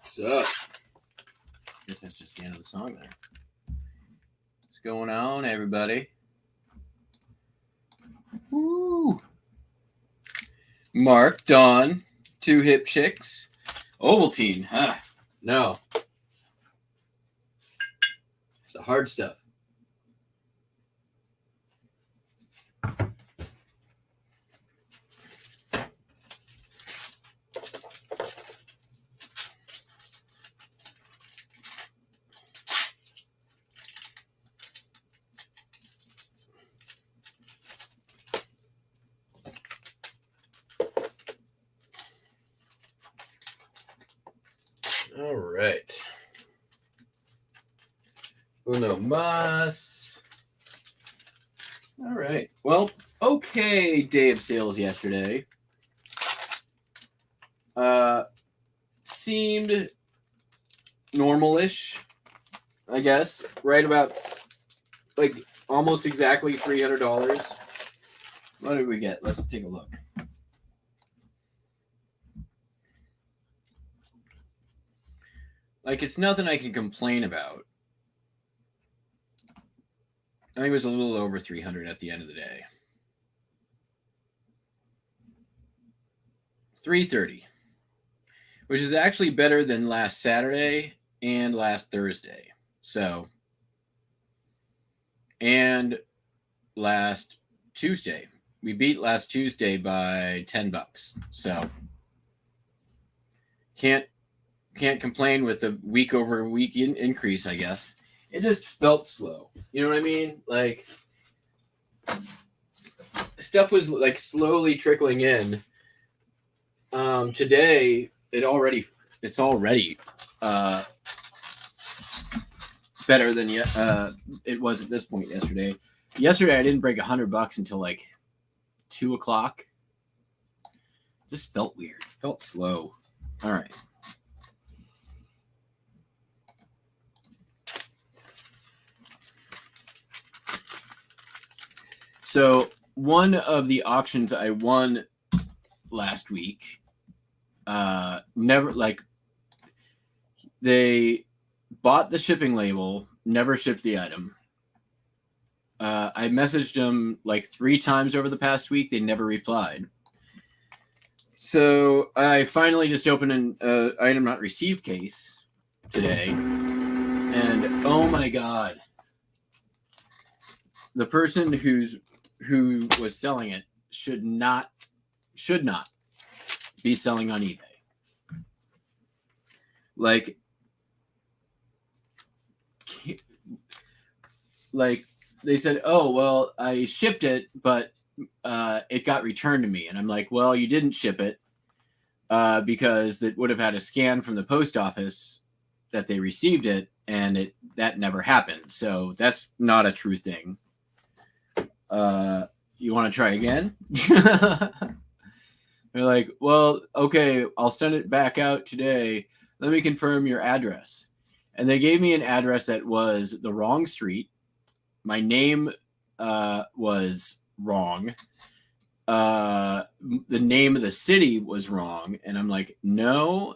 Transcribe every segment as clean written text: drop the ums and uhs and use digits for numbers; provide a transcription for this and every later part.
So, I guess that's just the end of the song there. What's going on, everybody? Woo! Mark, Dawn, 2 hip chicks. Ovaltine, huh? No. It's the hard stuff. All right. Uno mas. All right. Well, okay, day of sales yesterday. Seemed normal-ish, I guess. Right about, like, almost exactly $300. What did we get? Let's take a look. Like, it's nothing I can complain about. I think it was a little over 300 at the end of the day. 330, which is actually better than last Saturday and last Thursday. So, and last Tuesday. We beat last Tuesday by $10. So, can't complain with a week over week increase, I guess. It just felt slow. You know what I mean? Like, stuff was like slowly trickling in. Today, it's already better than it was at this point yesterday. Yesterday, I didn't break $100 until like 2 o'clock. Just felt weird. Felt slow. All right. So one of the auctions I won last week, they bought the shipping label, never shipped the item. I messaged them like 3 times over the past week. They never replied. So I finally just opened an item not received case today. And oh my god, the person who was selling it should not be selling on eBay. Like they said, oh well, I shipped it, but it got returned to me. And I'm like, well, you didn't ship it because it would have had a scan from the post office that they received it, and that never happened. So that's not a true thing. You want to try again? They're like, well, okay, I'll send it back out today. Let me confirm your address. And they gave me an address that was the wrong street. My name was wrong. The name of the city was wrong. And I'm like, no,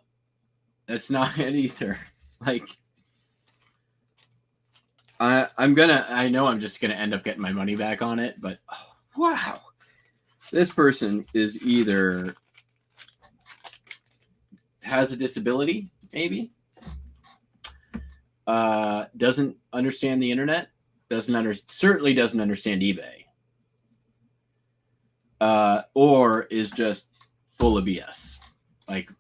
that's not it either. Like, I know I'm just going to end up getting my money back on it. But, oh, wow. This person is either has a disability, maybe, doesn't understand the internet, certainly doesn't understand eBay, or is just full of BS. Like,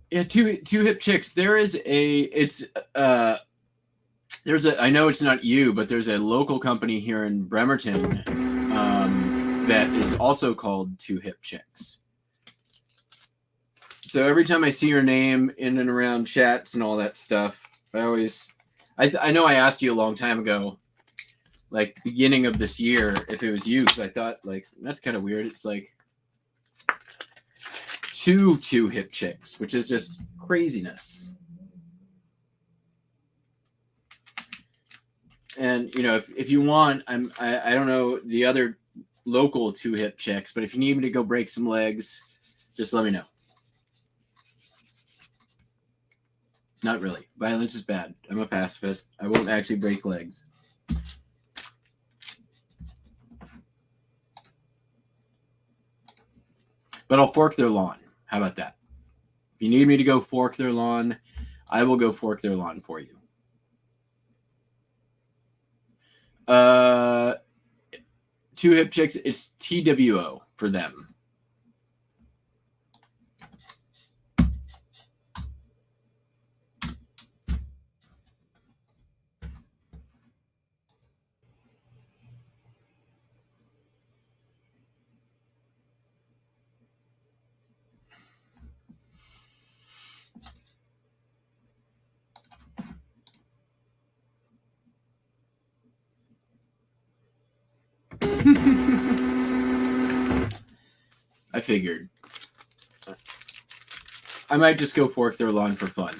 yeah, two hip chicks. There's a I know it's not you, but there's a local company here in Bremerton that is also called Two Hip Chicks. So every time I see your name in and around chats and all that stuff, I know I asked you a long time ago, like beginning of this year, if it was you, because I thought, like, that's kind of weird. It's like two hip chicks, which is just craziness. And if you want, I don't know the other local two hip chicks, but if you need me to go break some legs, just let me know. Not really. Violence is bad. I'm a pacifist. I won't actually break legs. But I'll fork their lawn. How about that? If you need me to go fork their lawn, I will go fork their lawn for you. Two hip chicks, it's TWO for them. I figured. I might just go fork their lawn for fun.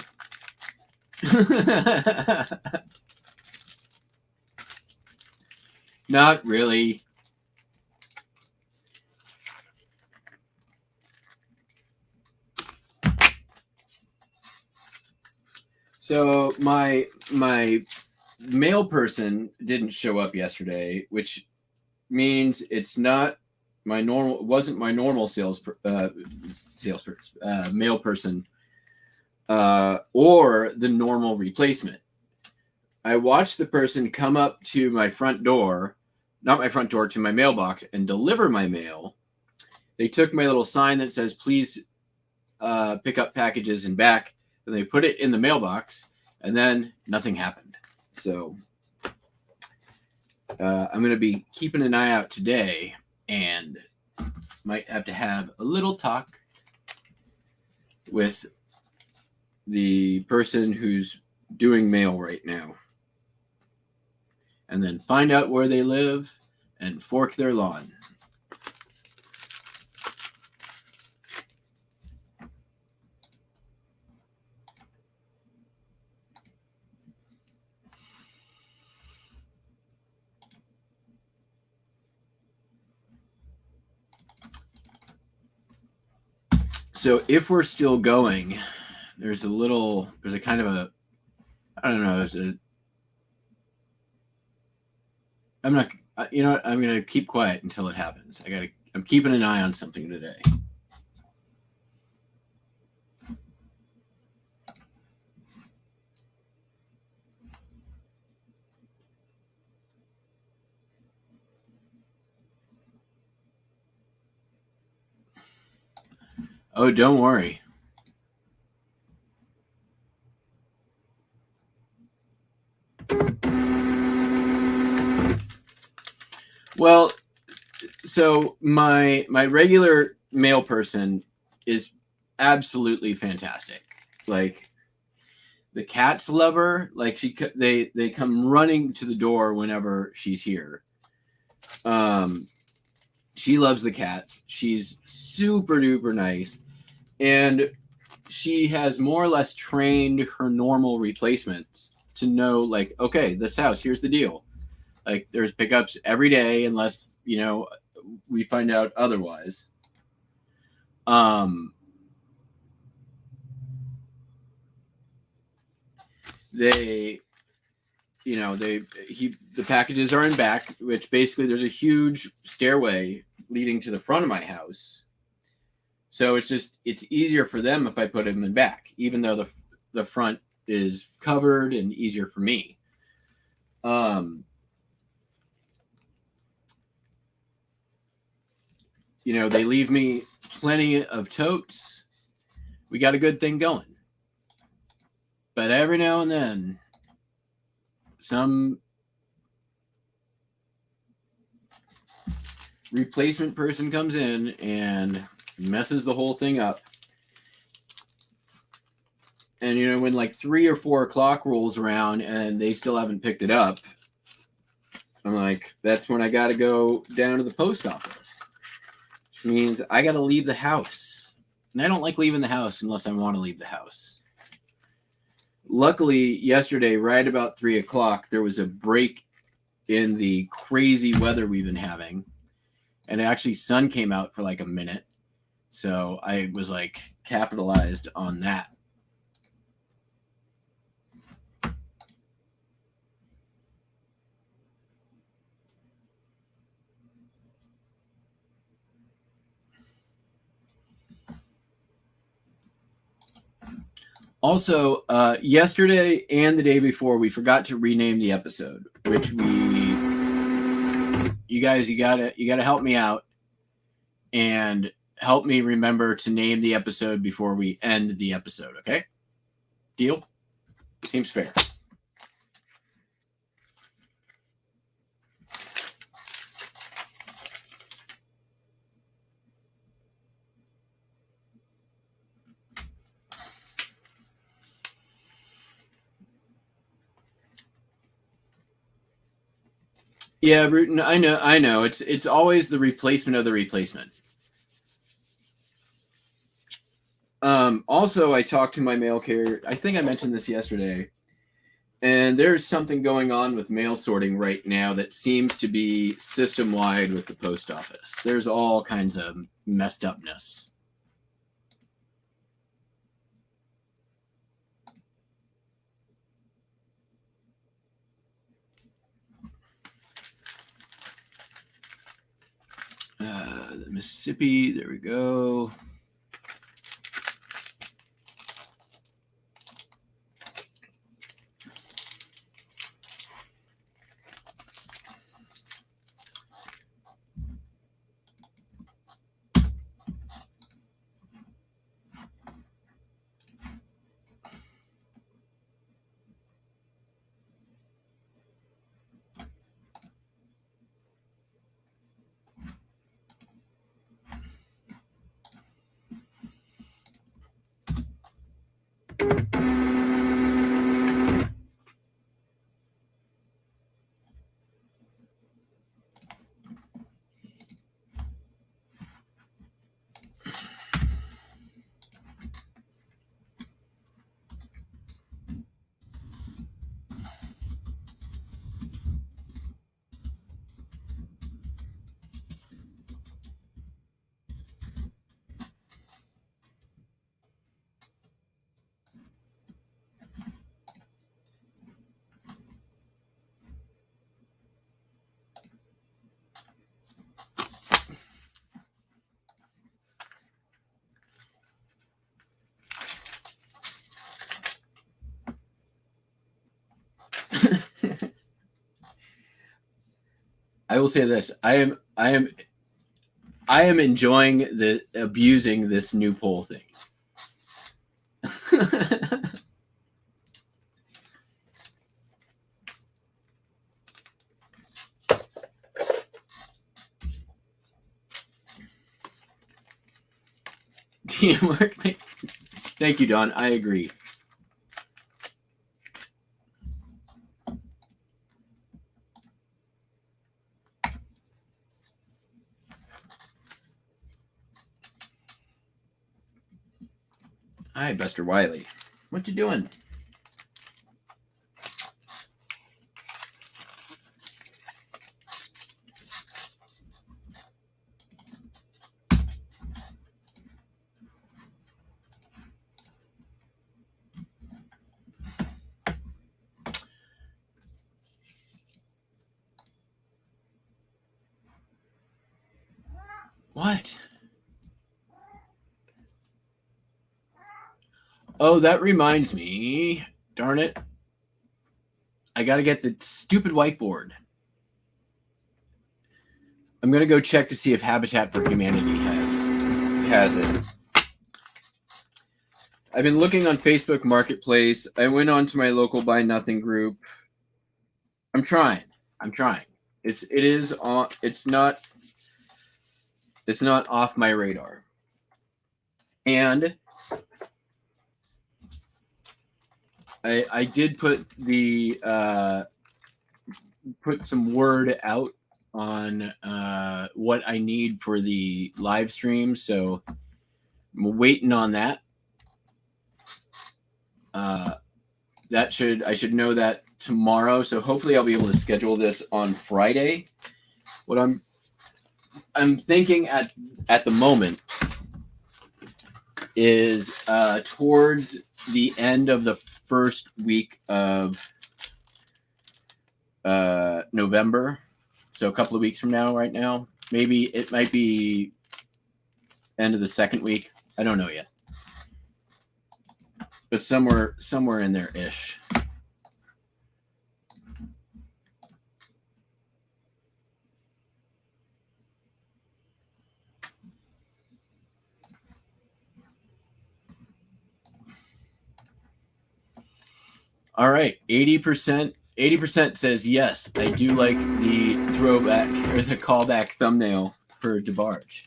Not really. So my mail person didn't show up yesterday, which means it's not wasn't my normal mail person, or the normal replacement. I watched the person come up to my front door, not my front door, to my mailbox and deliver my mail. They took my little sign that says, please pick up packages and back, and they put it in the mailbox, and then nothing happened. So I'm going to be keeping an eye out today, and might have to have a little talk with the person who's doing mail right now, and then find out where they live and fork their lawn. So if we're still going, there's a kind of I don't know. I'm not. You know what? I'm gonna keep quiet until it happens. I'm keeping an eye on something today. Oh, don't worry. Well, so my regular mail person is absolutely fantastic. Like the cats love her. Like they come running to the door whenever she's here. She loves the cats. She's super duper nice, and she has more or less trained her normal replacements to know, like, okay, this house, here's the deal. Like, there's pickups every day unless we find out otherwise. They the packages are in back, which basically there's a huge stairway leading to the front of my house. So it's easier for them if I put them in back, even though the front is covered and easier for me. They leave me plenty of totes. We got a good thing going. But every now and then, some replacement person comes in and messes the whole thing up. And when like 3 or 4 o'clock rolls around and they still haven't picked it up, I'm like, that's when I got to go down to the post office, which means I got to leave the house. And I don't like leaving the house unless I want to leave the house. Luckily, yesterday, right about 3 o'clock, there was a break in the crazy weather we've been having. And actually, sun came out for like a minute. So I was like capitalized on that. Also, yesterday and the day before, we forgot to rename the episode, which you guys, you gotta help me out and help me remember to name the episode before we end the episode. Okay? Deal? Seems fair. Yeah, Bruton, I know. It's always the replacement of the replacement. Also, I talked to my mail carrier. I think I mentioned this yesterday. And there's something going on with mail sorting right now that seems to be system-wide with the post office. There's all kinds of messed upness. The Mississippi, there we go. I will say this. I am enjoying the abusing this new poll thing. Teamwork makes. Thank you, Don. I agree. Hi, Buster Wiley. What you doing? What? Oh, that reminds me. Darn it. I got to get the stupid whiteboard. I'm going to go check to see if Habitat for Humanity has it. I've been looking on Facebook Marketplace. I went on to my local Buy Nothing group. I'm trying. It's not off my radar. And I did put some word out on what I need for the live stream, so I'm waiting on that. I should know that tomorrow, so hopefully I'll be able to schedule this on Friday. What I'm thinking at the moment is towards the end of the first week of November, so a couple of weeks from now. Right now, maybe it might be end of the second week. I don't know yet, but somewhere in there ish. All right, 80% says yes. I do like the throwback or the callback thumbnail for Debarge.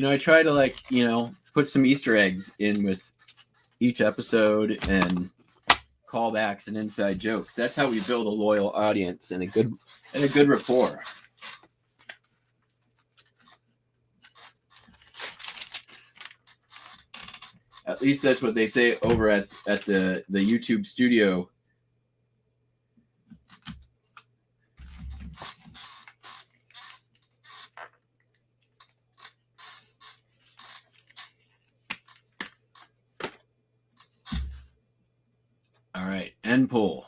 I try to put some Easter eggs in with each episode and callbacks and inside jokes. That's how we build a loyal audience and a good rapport. At least that's what they say over at the YouTube studio. All right, end poll.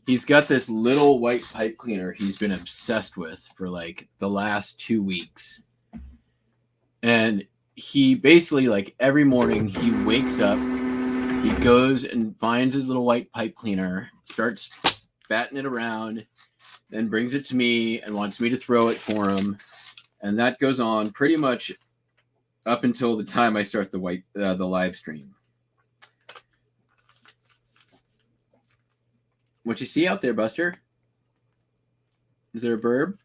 He's got this little white pipe cleaner he's been obsessed with for like the last 2 weeks. And he basically, like, every morning he wakes up, he goes and finds his little white pipe cleaner, starts batting it around, then brings it to me and wants me to throw it for him. And that goes on pretty much up until the time I start the live stream. What you see out there, Buster? Is there a burb?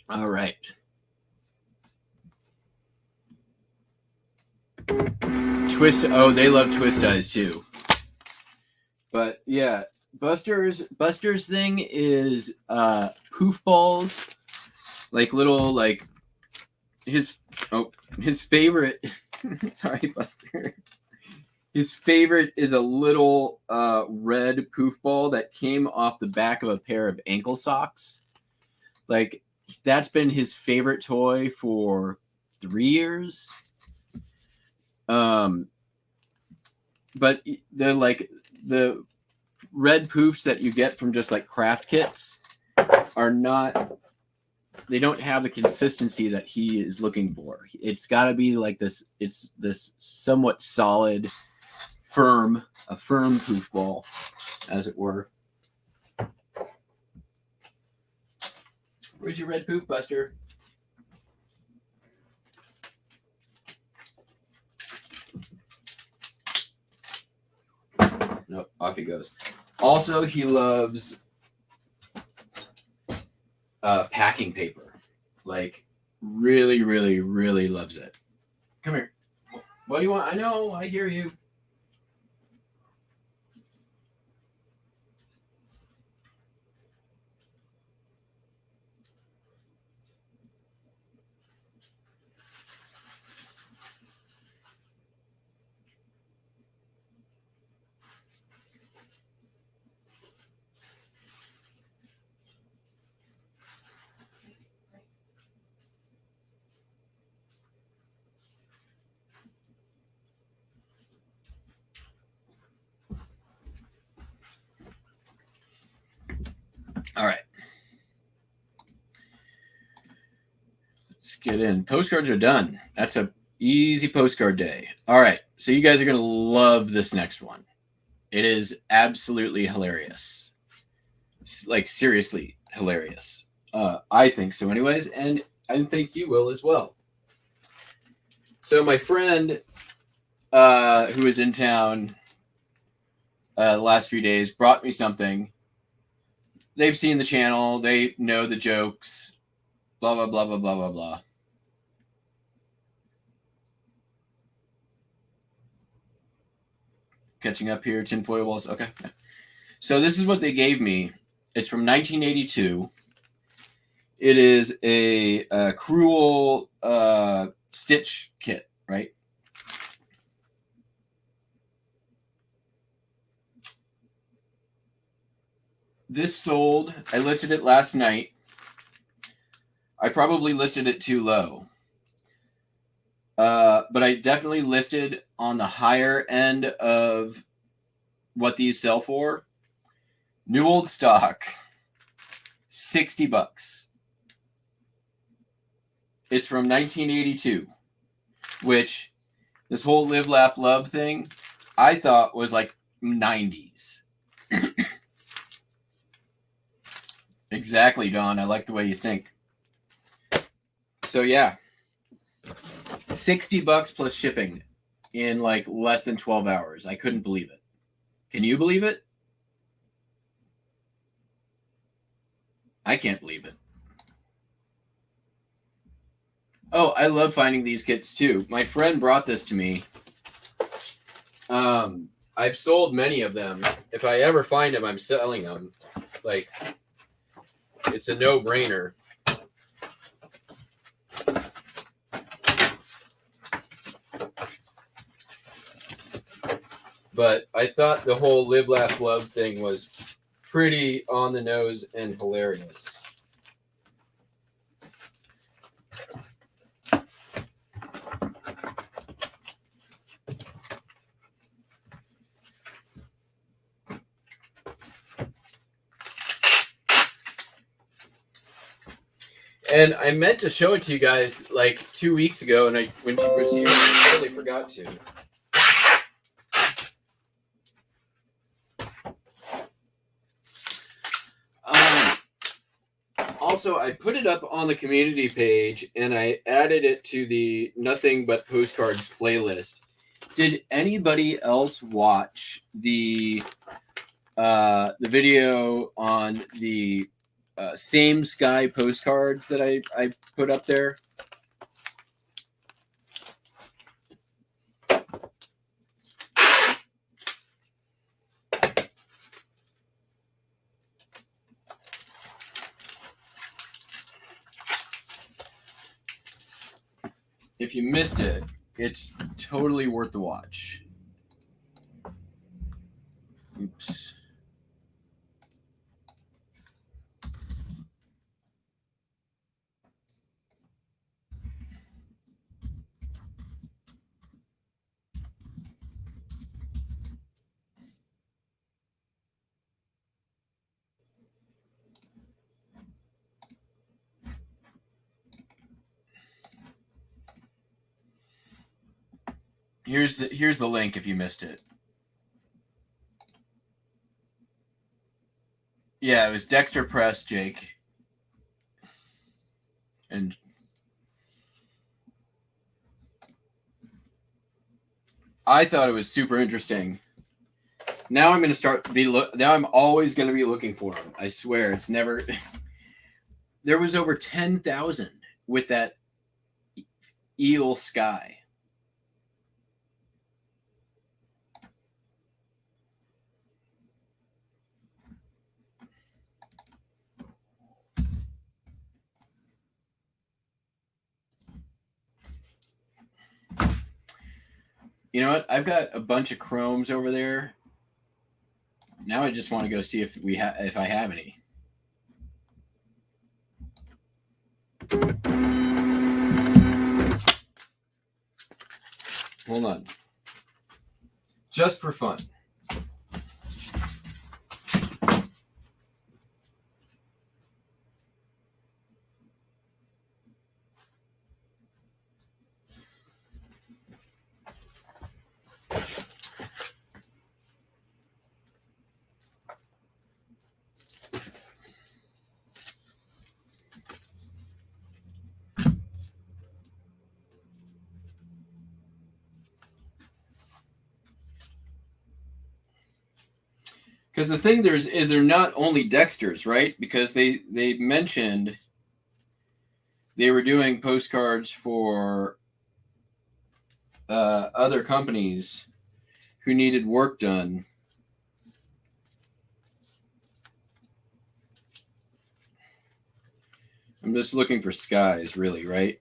All right. Twist. Oh, they love twist ties too. But yeah, Buster's thing is poof balls, like little like his favorite. Sorry, Buster. His favorite is a little red poof ball that came off the back of a pair of ankle socks. Like that's been his favorite toy for 3 years. But the red poofs that you get from just like craft kits are not. They don't have the consistency that he is looking for. It's got to be like this. It's this somewhat solid, a firm poof ball, as it were. Where's your red poof, Buster? Nope, off he goes. Also, he loves packing paper. Like, really, really, really loves it. Come here. What do you want? I know, I hear you. All right. Let's get in. Postcards are done. That's a easy postcard day. All right. So you guys are going to love this next one. It is absolutely hilarious. Like, seriously hilarious. I think so anyways, and I think you will as well. So my friend who was in town the last few days brought me something. They've seen the channel. They know the jokes. Blah, blah, blah, blah, blah, blah, blah. Catching up here. Tinfoil balls. Okay. So this is what they gave me. It's from 1982. It is a cruel stitch kit, right? This sold. I listed it last night. I probably listed it too low. But I definitely listed on the higher end of what these sell for. New old stock, $60. It's from 1982, which this whole live, laugh, love thing, I thought was like 90s. Exactly, Don. I like the way you think. So yeah, $60 plus shipping in like less than 12 hours. I couldn't believe it. Can you believe it? I can't believe it. Oh, I love finding these kits too. My friend brought this to me. I've sold many of them. If I ever find them, I'm selling them. Like, it's a no-brainer. But I thought the whole live, laugh, love thing was pretty on the nose and hilarious. And I meant to show it to you guys like 2 weeks ago, and when she was here, I totally forgot to. Also, I put it up on the community page, and I added it to the Nothing But Postcards playlist. Did anybody else watch the video on the same Sky postcards that I put up there. If you missed it, it's totally worth the watch. Oops. Here's the link if you missed it. Yeah, it was Dexter Press, Jake. And I thought it was super interesting. Now I'm going to start now I'm always going to be looking for them. I swear, it's never there was over 10,000 with that eel sky. You know what? I've got a bunch of chromes over there. Now I just want to go see if if I have any. Hold on. Just for fun. Because the thing they're not only Dexter's, right? Because they mentioned they were doing postcards for other companies who needed work done. I'm just looking for skies, really, right?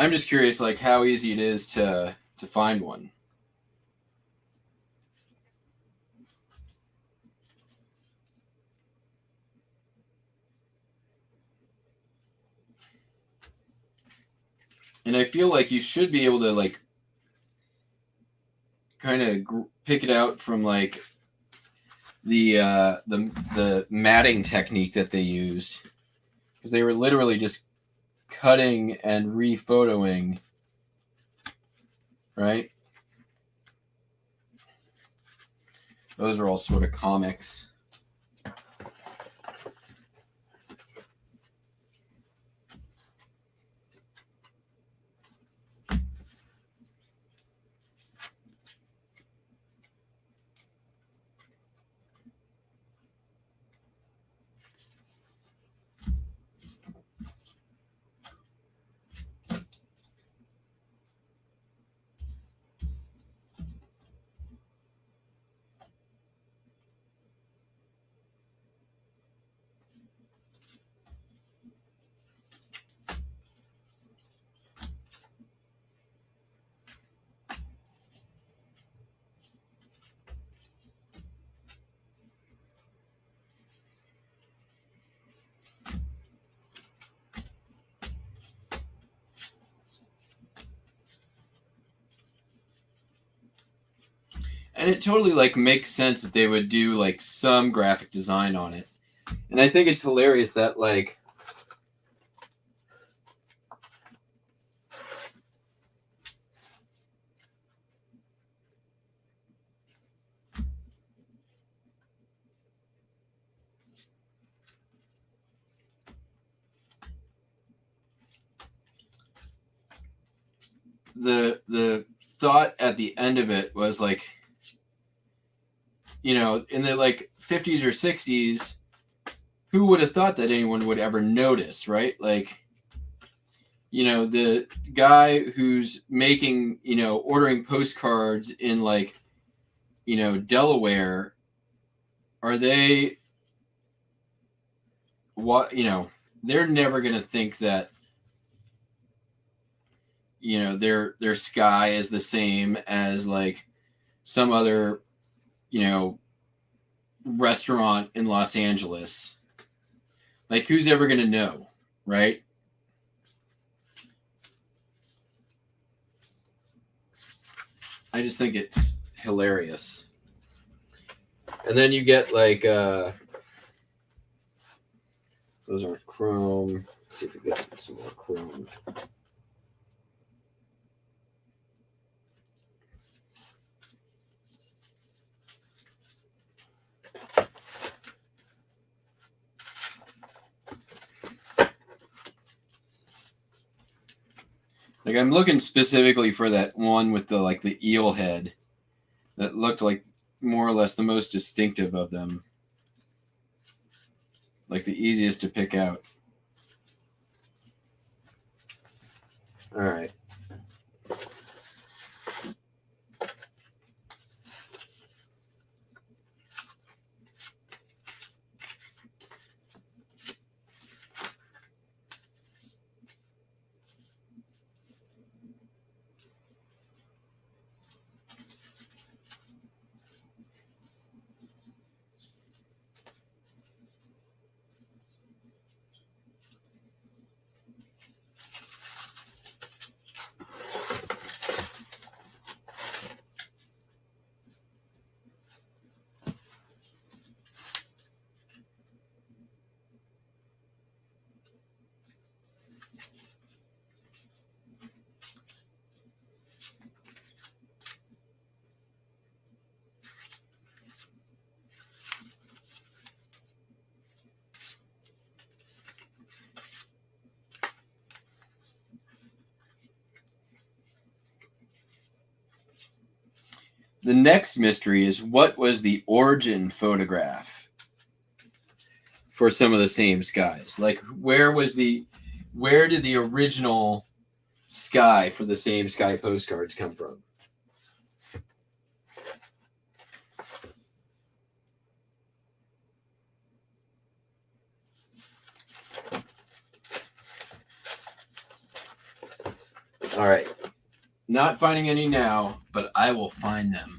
I'm just curious, like, how easy it is to find one. And I feel like you should be able to, like, kind of pick it out from, like, the matting technique that they used, because they were literally just cutting and rephotoing, right? Those are all sort of comics. And it totally, like, makes sense that they would do, like, some graphic design on it. And I think it's hilarious that, like, the thought at the end of it was like, you know, in the like 50s or 60s, who would have thought that anyone would ever notice, right? Like, you know, the guy who's making, you know, ordering postcards in like, you know, Delaware, are they, what, you know, they're never going to think that, you know, their sky is the same as like some other, you know, restaurant in Los Angeles. Like, who's ever going to know, right? I just think it's hilarious. And then you get like, those aren't chrome. Let's see if we get some more chrome. Like, I'm looking specifically for that one with the like the eel head that looked like more or less the most distinctive of them. Like the easiest to pick out. All right. The next mystery is, what was the origin photograph for some of the same skies? Like, where did the original sky for the same Sky Postcards come from? All right. Not finding any now, but I will find them.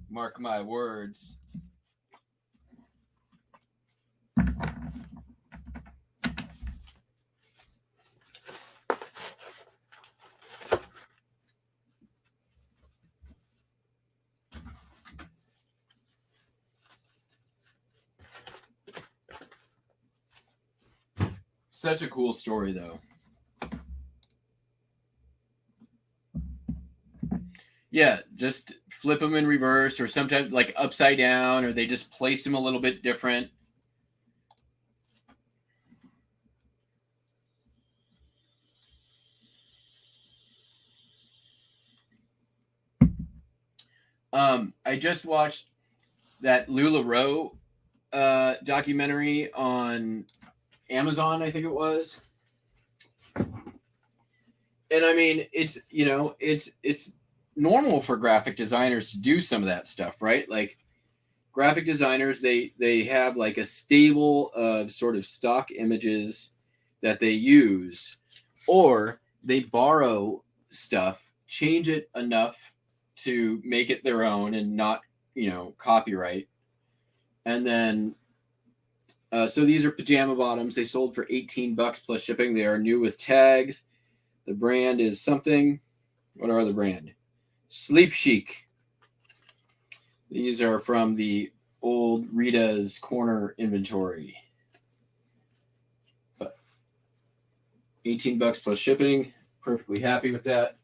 Mark my words. Such a cool story, though. Yeah, just flip them in reverse, or sometimes like upside down, or they just place them a little bit different. I just watched that LuLaRoe documentary on Amazon, I think it was. And I mean, it's, you know, it's normal for graphic designers to do some of that stuff, right? Like, graphic designers, they have like a stable of sort of stock images that they use, or they borrow stuff, change it enough to make it their own and not, you know, copyright. And then so these are pajama bottoms. They sold for $18 plus shipping. They are new with tags. The brand is something. What are the brand? Sleep Chic. These are from the old Rita's Corner inventory. But $18 plus shipping. Perfectly happy with that.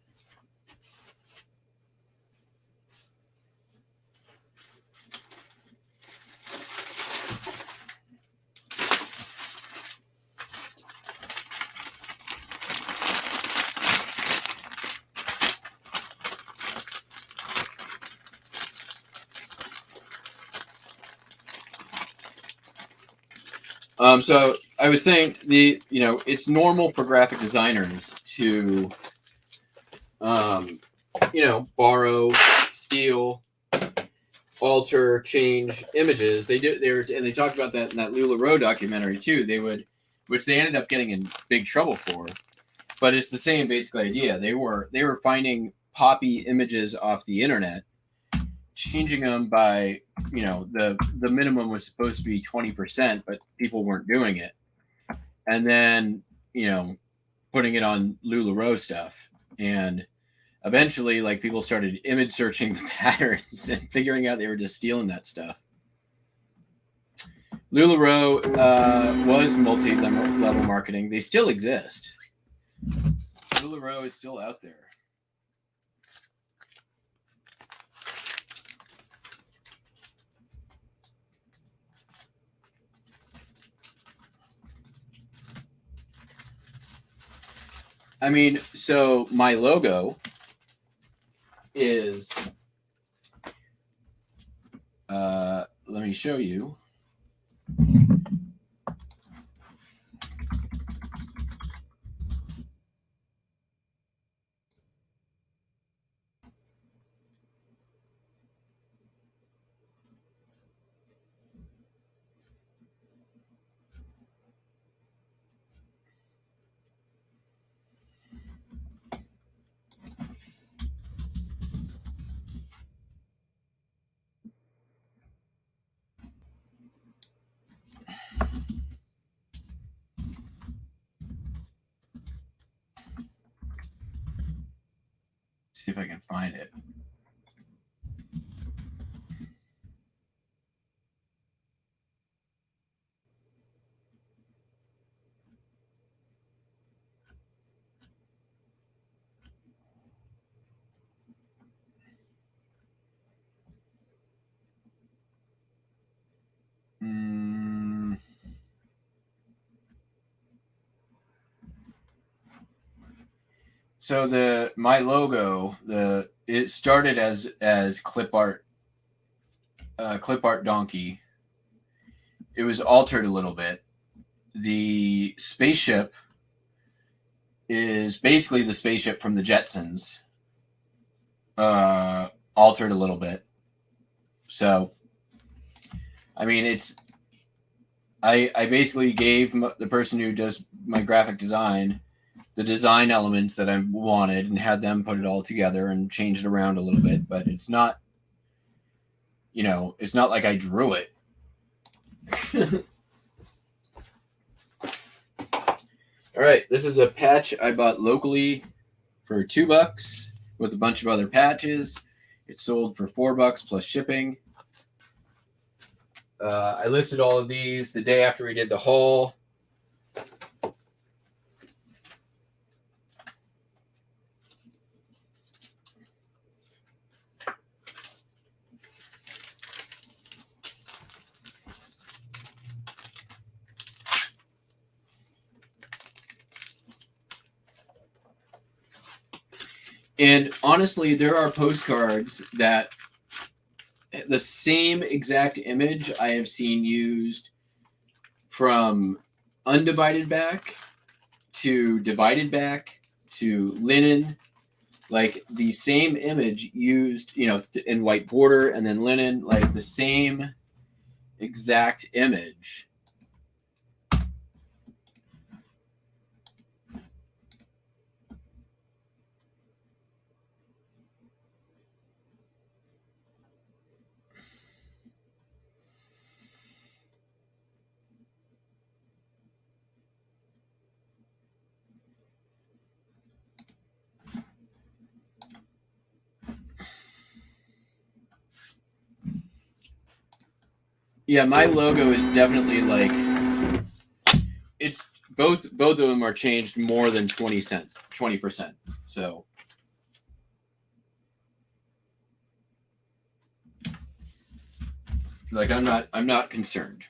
So I was saying it's normal for graphic designers to borrow, steal, alter, change images. They talked about that in that LuLaRoe documentary too. Which they ended up getting in big trouble for. But it's the same basic idea. They were finding poppy images off the internet, changing them by the minimum was supposed to be 20%, but people weren't doing it, and then putting it on LuLaRoe stuff, and eventually like people started image searching the patterns and figuring out they were just stealing that stuff. LuLaRoe was multi-level marketing. They still exist. LuLaRoe is still out there. I mean, so my logo is let me show you. See if I can find it. So my logo, it started as clip art donkey. It was altered a little bit. The spaceship is basically the spaceship from the Jetsons, altered a little bit. So, I mean, I basically gave the person who does my graphic design the design elements that I wanted and had them put it all together and change it around a little bit, but it's not, it's not like I drew it. All right, this is a patch I bought locally for $2 with a bunch of other patches. It sold for $4 plus shipping. I listed all of these the day after we did the haul. And honestly, there are postcards that the same exact image I have seen used from undivided back to divided back to linen, like the same image used, in white border and then linen, like the same exact image. Yeah, my logo is definitely like, it's both of them are changed more than 20%. So like I'm not concerned.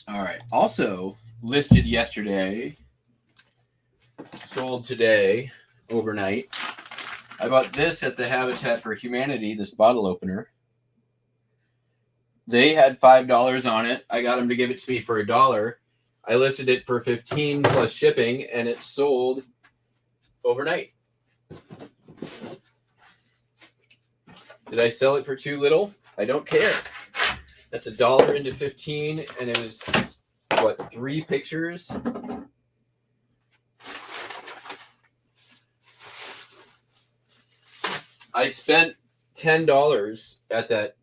All right. Also listed yesterday, sold today, overnight. I bought this at the Habitat for Humanity, this bottle opener. They had $5 on it. I got them to give it to me for $1. I listed it for $15 plus shipping, and it sold overnight. Did I sell it for too little? I don't care. That's $1 into 15, and it was what, 3 pictures? I spent $10 at that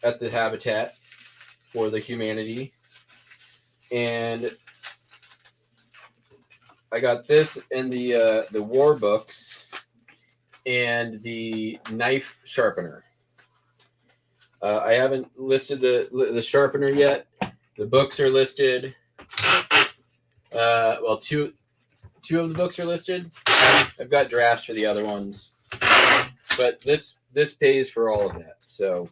at the Habitat for the Humanity, and I got this and the war books and the knife sharpener. I haven't listed the sharpener yet. The books are listed. Well, two of the books are listed. I've got drafts for the other ones, but this pays for all of that. So.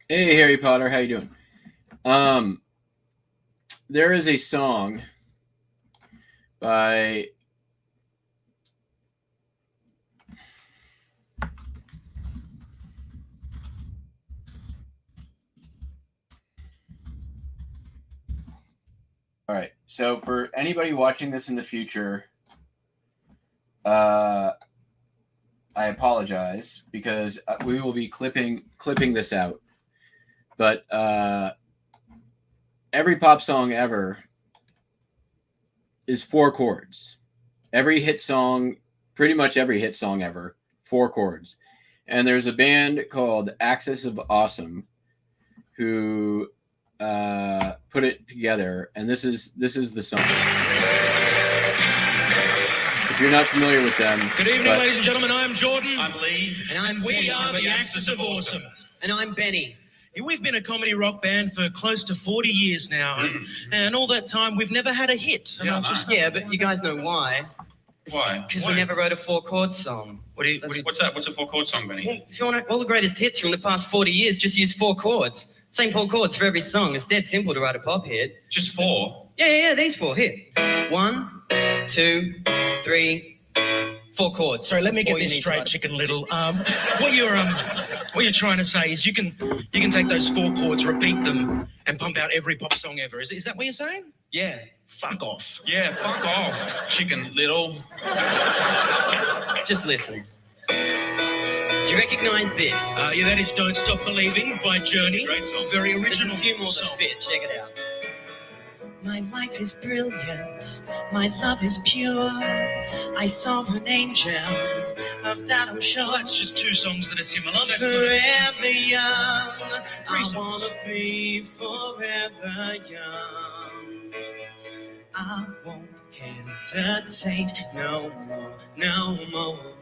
Hey, Harry Potter, how you doing? There is a song by all right. So for anybody watching this in the future, I apologize because we will be clipping this out. But every pop song ever is 4 chords. Every hit song, pretty much every hit song ever, 4 chords. And there's a band called Axis of Awesome who put it together, and this is the song. If you're not familiar with them, good evening, ladies and gentlemen. I'm Jordan. I'm Lee, and we are the Axis of Awesome. And I'm Benny. We've been a comedy rock band for close to 40 years now, and all that time we've never had a hit. Yeah, but you guys know why? Why? Because we never wrote a 4-chord song. What's that? What's a 4-chord song, Benny? Well, if you want all the greatest hits from the past 40 years, just use 4 chords. Same 4 chords for every song. It's dead simple to write a pop hit. Just 4? Yeah, these 4. Here. 1, 2, 3, 4 chords. Sorry, let me get this straight, Chicken Little. What you're trying to say is you can take those 4 chords, repeat them, and pump out every pop song ever. Is that what you're saying? Yeah. Fuck off. Yeah, fuck off, Chicken Little. Just listen. Do you recognize this? Yeah, that is Don't Stop Believing by Journey. Great song. Very There's original. a few more to fit. Check it out. My life is brilliant. My love is pure. I saw an angel. Of that I'm sure. Well, that's just 2 songs that are similar. That's Forever young. 3 I songs. wanna be forever young. I won't hesitate no more.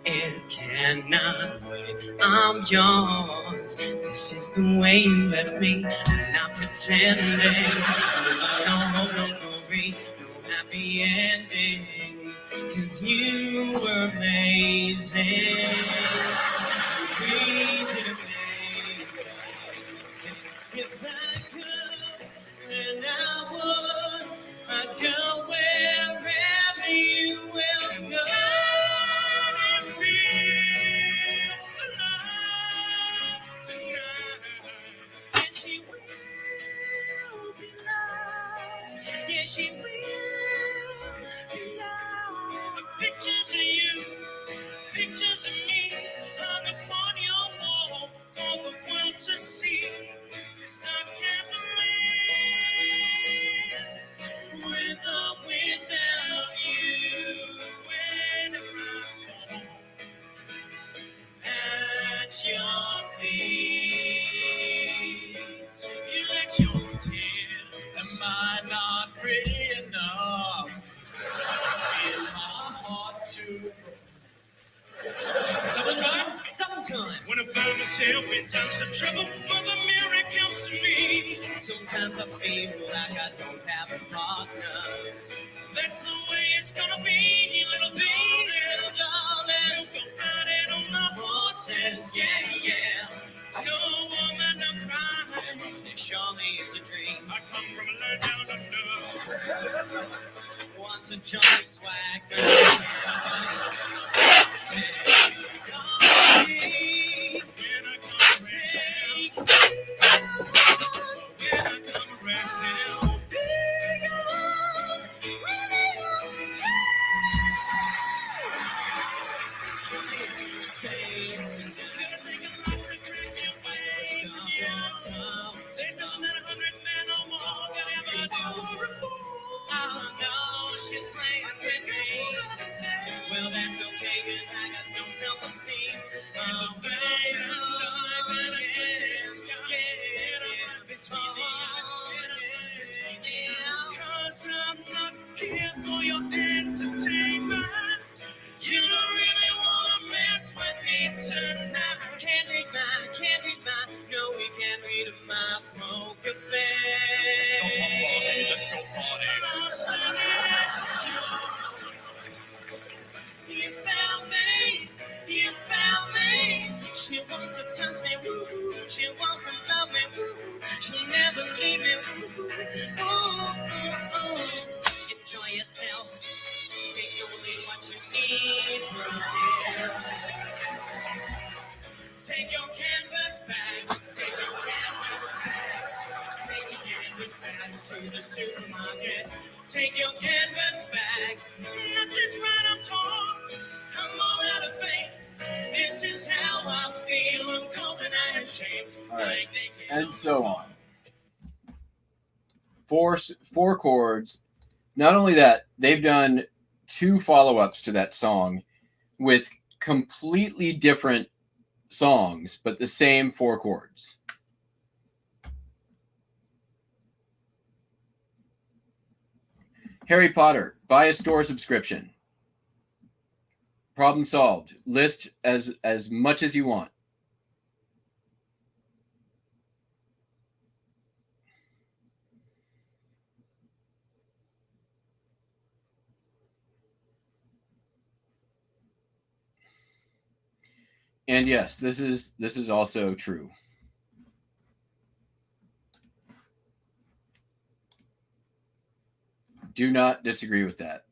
It cannot wait. I'm yours. This is the way you left me. I'm not pretending. No glory, no happy ending. 'Cause you were amazing. We did amazing. If I could, then I would. I'd go wherever you will go. And feel the love tonight. And she will be loved. Yeah, she will be loved. The pictures of you. Double time, double time. When I find myself in times of trouble, Mother Mary comes to me. Sometimes I feel like I don't have a partner. That's the way it's gonna be, little darling. Darling, We'll go riding on the horses, yeah, yeah. No woman, no cry. surely it's a dream. I come from a land down under. What's a jolly swag? Well, that's okay, 'cause I got no self-esteem. Cause I'm not here for your entertainment. You don't really wanna mess with me tonight. Can't read mine, no, we can't read my poker face. Let's go party. You found me. She wants to touch me, woo. She wants to love me, woo. She'll never leave me, woo. Ooh, ooh, ooh. Enjoy yourself. Take only what you need from here. Take your canvas bags. Take your canvas bags. Take your canvas bags to the supermarket. Take your canvas bags. Nothing's right, I'm torn. I'm all out of faith. This is how I feel. I'm cold and I am shaped. All right, and so on. Four chords. Not only that, they've done 2 follow-ups to that song with completely different songs, but the same 4 chords. Harry Potter, buy a store subscription. Problem solved. List as much as you want. And yes, this is also true. Do not disagree with that.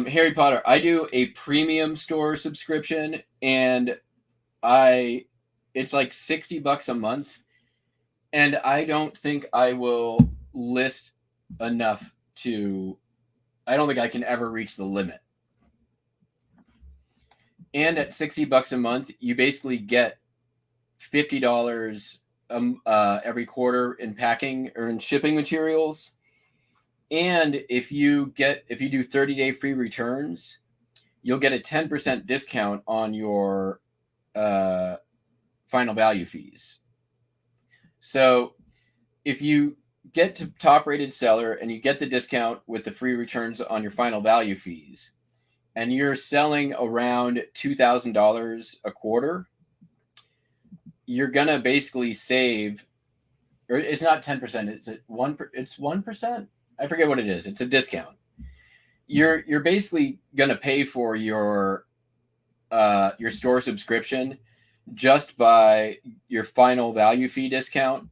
Harry Potter, I do a premium store subscription, and it's like $60 a month, and I don't think I will list enough I don't think I can ever reach the limit. And at $60 a month, you basically get $50 every quarter in packing or in shipping materials. And if you do 30-day free returns, you'll get a 10% discount on your final value fees. So if you get to top rated seller and you get the discount with the free returns on your final value fees, and you're selling around $2,000 a quarter, you're gonna basically save, or it's not 10%, it's 1%. I forget what it is. It's a discount. You're basically gonna pay for your store subscription just by your final value fee discount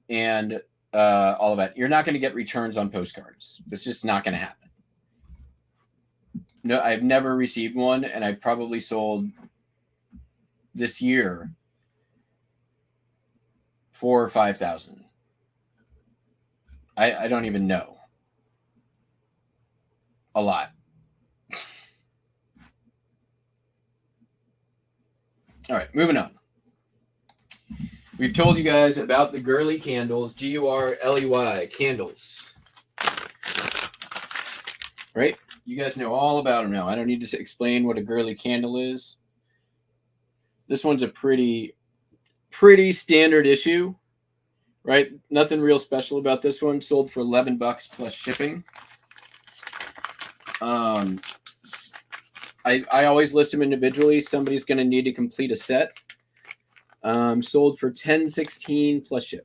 and all of that. You're not going to get returns on postcards. It's just not going to happen. No, I've never received one, and I probably sold this year 4,000 or 5,000. I don't even know. A lot. All right, moving on. We've told you guys about the Girly Candles, Gurley Candles. Right? You guys know all about them now. I don't need to explain what a girly candle is. This one's a pretty standard issue, right? Nothing real special about this one. Sold for $11 plus shipping. I always list them individually. Somebody's going to need to complete a set. Sold for $10.16 plus ship.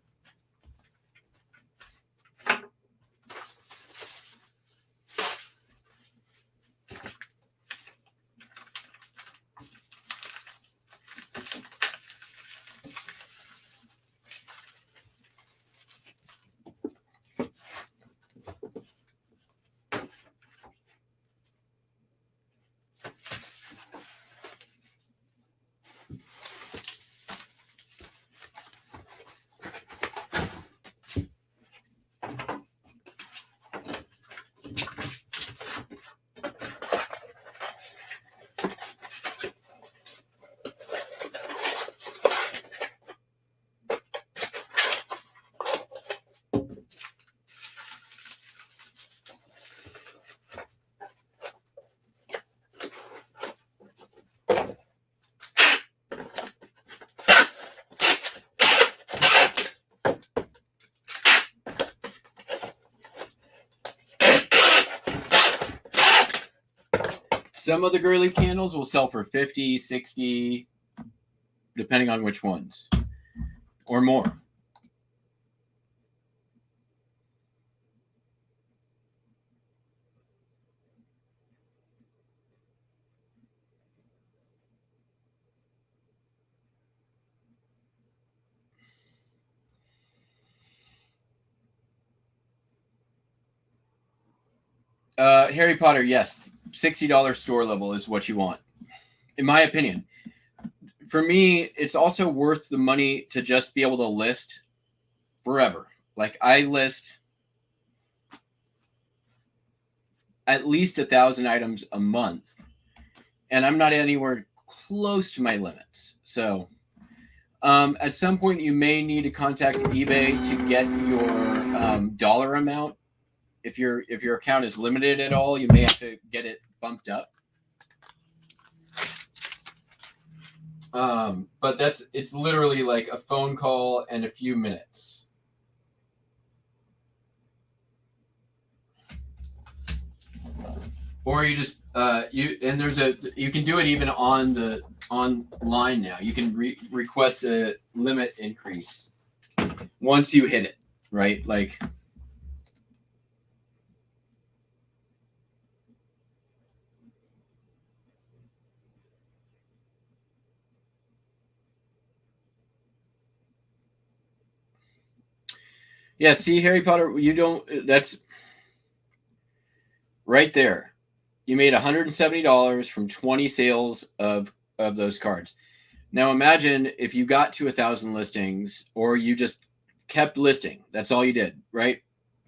Some of the girly candles will sell for 50, 60, depending on which ones, or more. Harry Potter, yes. $60 store level is what you want, in my opinion. For me, it's also worth the money to just be able to list forever. Like, I list at least 1,000 items a month, and I'm not anywhere close to my limits. So at some point, you may need to contact eBay to get your dollar amount. If your account is limited at all, you may have to get it bumped up. But it's literally like a phone call and a few minutes. Or you just you can do it even online now. You can request a limit increase once you hit it, right? Like, yeah, see, Harry Potter, that's right there. You made $170 from 20 sales of those cards. Now imagine if you got to 1,000 listings, or you just kept listing. That's all you did, right?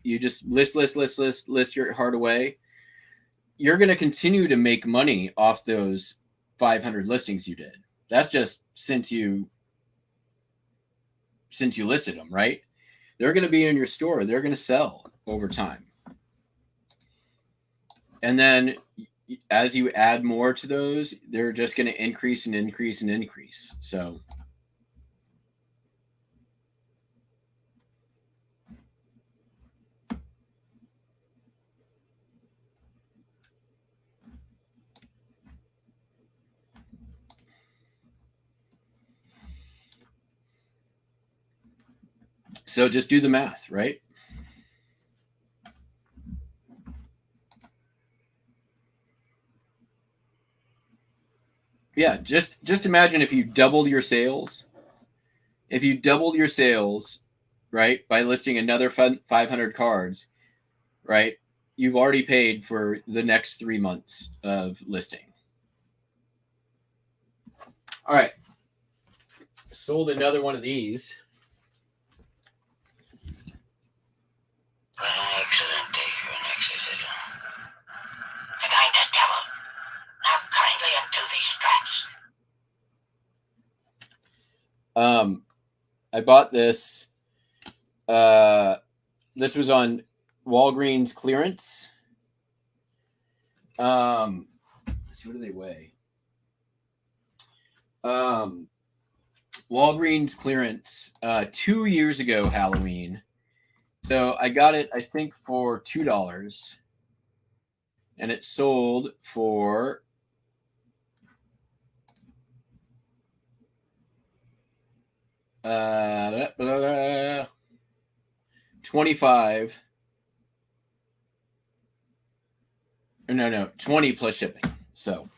You just list your heart away. You're going to continue to make money off those 500 listings you did. That's just since you listed them, right? They're going to be in your store. They're going to sell over time. And then as you add more to those, they're just going to increase and increase and increase. So just do the math, right? Yeah, just imagine if you doubled your sales. If you doubled your sales, right, by listing another 500 cards, right, you've already paid for the next 3 months of listing. All right. Sold another one of these. Excellent day for an exorcism. And I, the devil, now kindly undo these straps. I bought this. This was on Walgreens clearance. Let's see, what do they weigh? Walgreens clearance 2 years ago Halloween. So I got it, I think, for $2, and it sold for $25. No, 20 plus shipping. So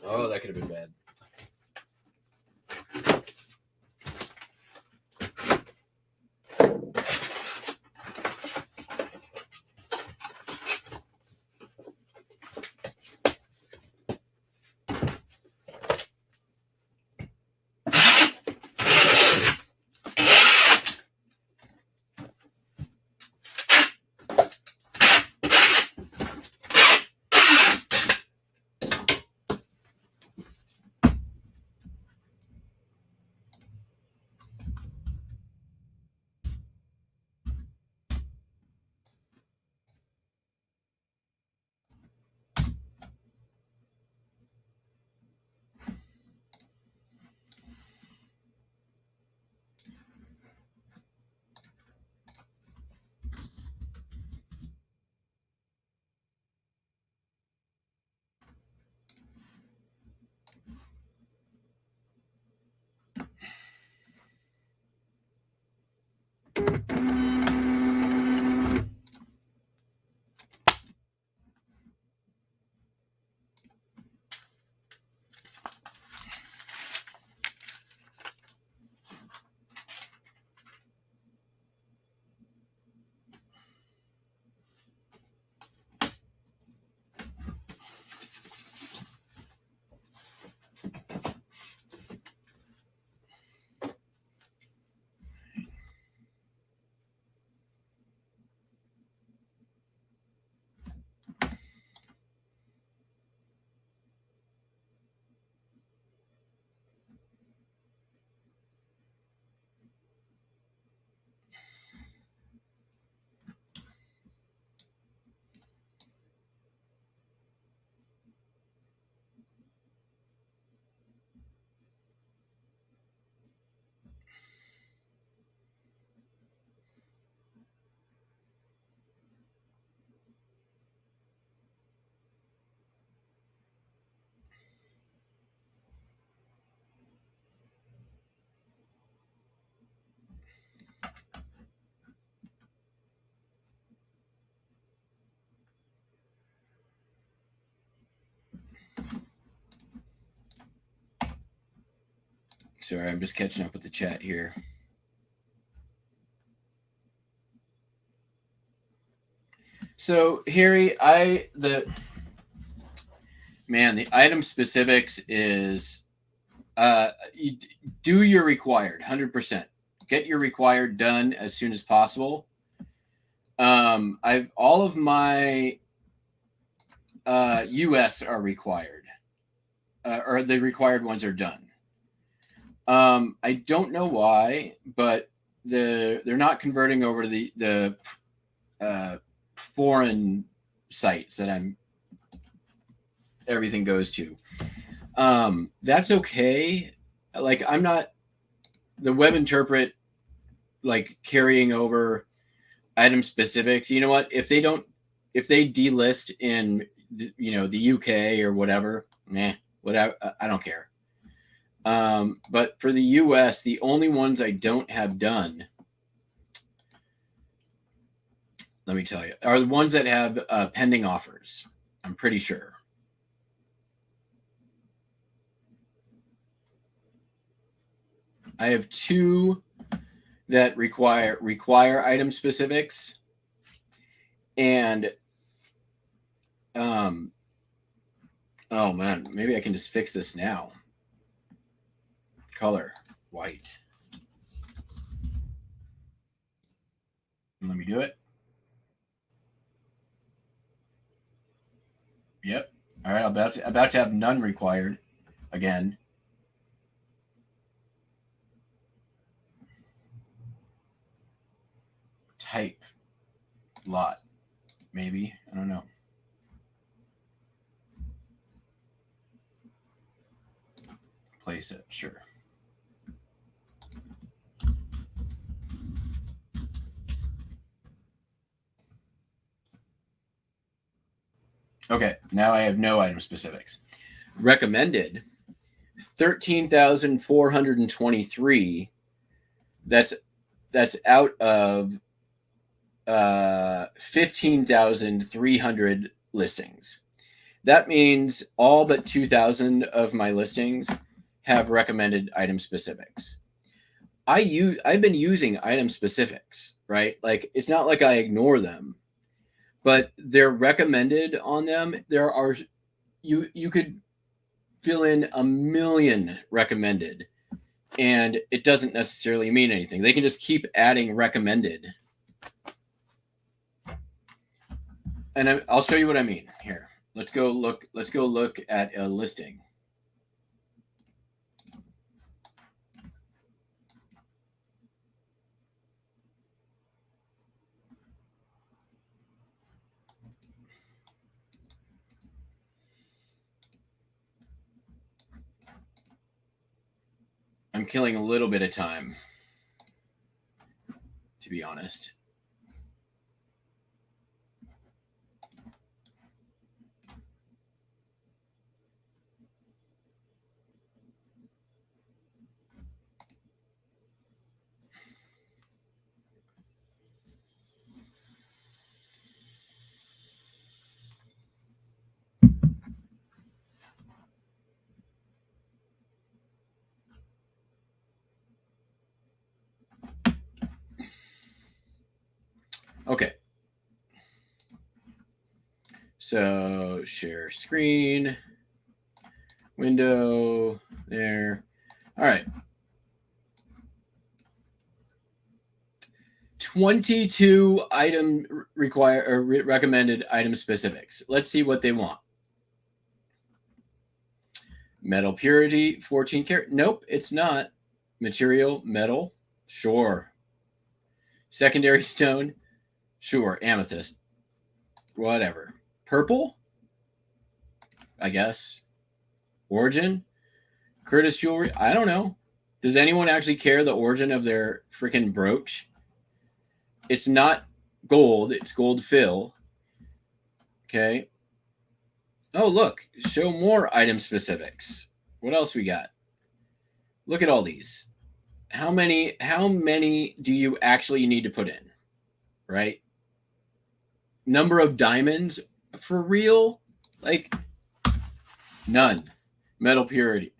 oh, that could have been bad. Sorry, I'm just catching up with the chat here. So, Harry, the item specifics is you do your required 100%. Get your required done as soon as possible. All of my US are required, or the required ones are done. I don't know why, but they're not converting over to the foreign sites that everything goes to. That's okay. Like, I'm not the web interpret like carrying over item specifics. You know what? If they delist in the UK or whatever, whatever. I don't care. But for the US, the only ones I don't have done, let me tell you, are the ones that have pending offers. I'm pretty sure. I have 2 that require item specifics, and oh man, maybe I can just fix this now. Color white. Let me do it. Yep. All right. About to have none required again. Type lot, maybe. I don't know. Place it, sure. Okay, now I have no item specifics. Recommended 13,423. That's out of 15,300 listings. That means all but 2,000 of my listings have recommended item specifics. I've been using item specifics, right? Like, it's not like I ignore them, but they're recommended on them. There are, you could fill in a million recommended, and it doesn't necessarily mean anything. They can just keep adding recommended. And I'll show you what I mean here. Let's go look at a listing. I'm killing a little bit of time, to be honest. Okay. So share screen, window there. All right. 22 item recommended item specifics. Let's see what they want. Metal purity, 14 karat. Nope, it's not. Material, metal. Sure. Secondary stone. Sure. Amethyst. Whatever. Purple? I guess. Origin? Curtis jewelry? I don't know. Does anyone actually care the origin of their freaking brooch? It's not gold. It's gold fill. Okay. Oh, look. Show more item specifics. What else we got? Look at all these. How many do you actually need to put in? Right? Number of diamonds? For real? Like, none. Metal purity.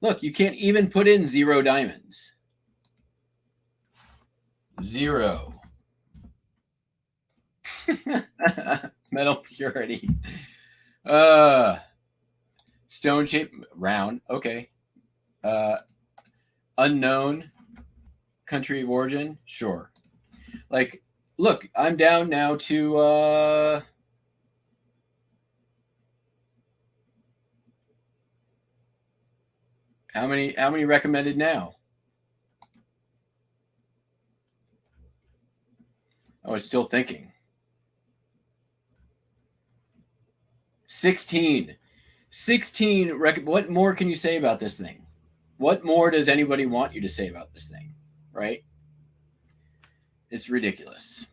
Look, you can't even put in 0 diamonds. 0. Metal purity. Stone shape, round. Okay. Unknown. Country of origin. Sure. Like, look, I'm down now to how many recommended now? Oh, it's still thinking. 16. What more can you say about this thing? What more does anybody want you to say about this thing? Right? It's ridiculous.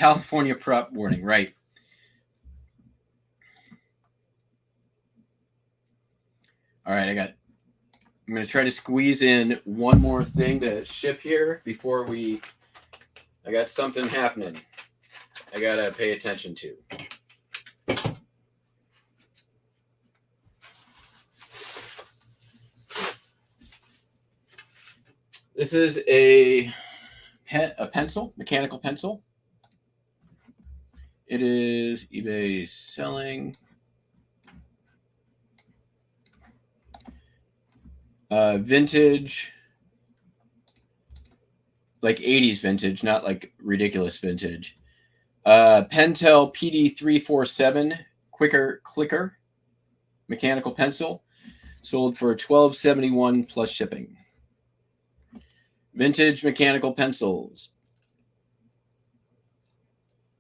California prop warning, right? All right, I'm going to try to squeeze in one more thing to ship here before I got something happening I got to pay attention to. This is a pencil, mechanical pencil. It is eBay selling. Vintage, like 80s vintage, not like ridiculous vintage. Pentel PD347 quicker clicker mechanical pencil, sold for $12.71 plus shipping. Vintage mechanical pencils.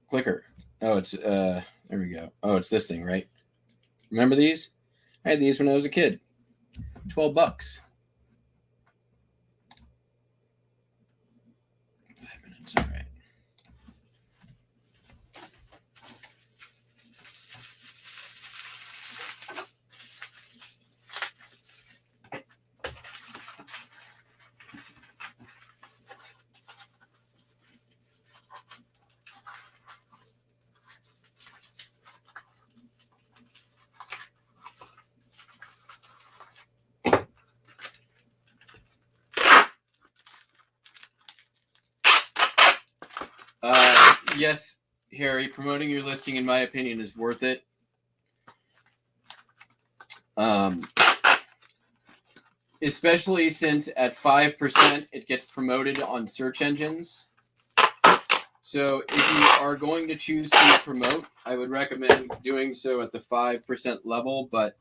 Clicker. Oh, it's there we go. Oh, it's this thing, right? Remember these? I had these when I was a kid. $12. 5 minutes, all right. Yes, Harry, promoting your listing, in my opinion, is worth it. Especially since at 5% it gets promoted on search engines. So if you are going to choose to promote, I would recommend doing so at the 5% level, but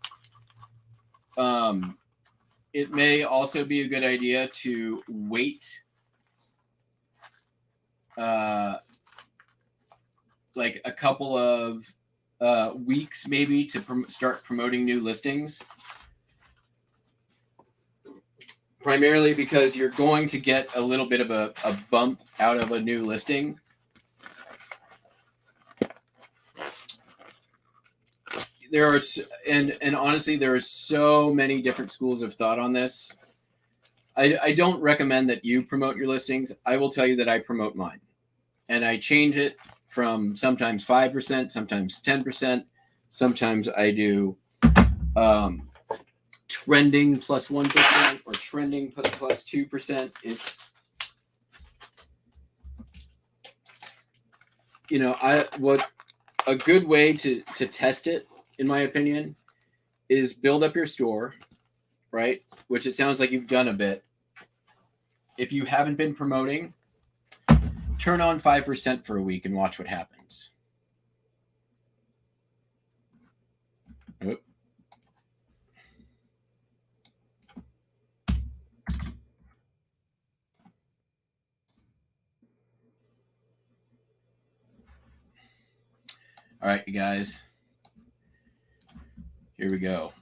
it may also be a good idea to wait like a couple of weeks maybe to start promoting new listings. Primarily because you're going to get a little bit of a bump out of a new listing. There are, and honestly, there are so many different schools of thought on this. I don't recommend that you promote your listings. I will tell you that I promote mine. And I change it from sometimes 5%, sometimes 10%. Sometimes I do trending plus 1% or trending plus 2%. What a good way to test it, in my opinion, is build up your store, right? Which it sounds like you've done a bit. If you haven't been promoting, turn on 5% for a week and watch what happens. Oh. All right, you guys. Here we go.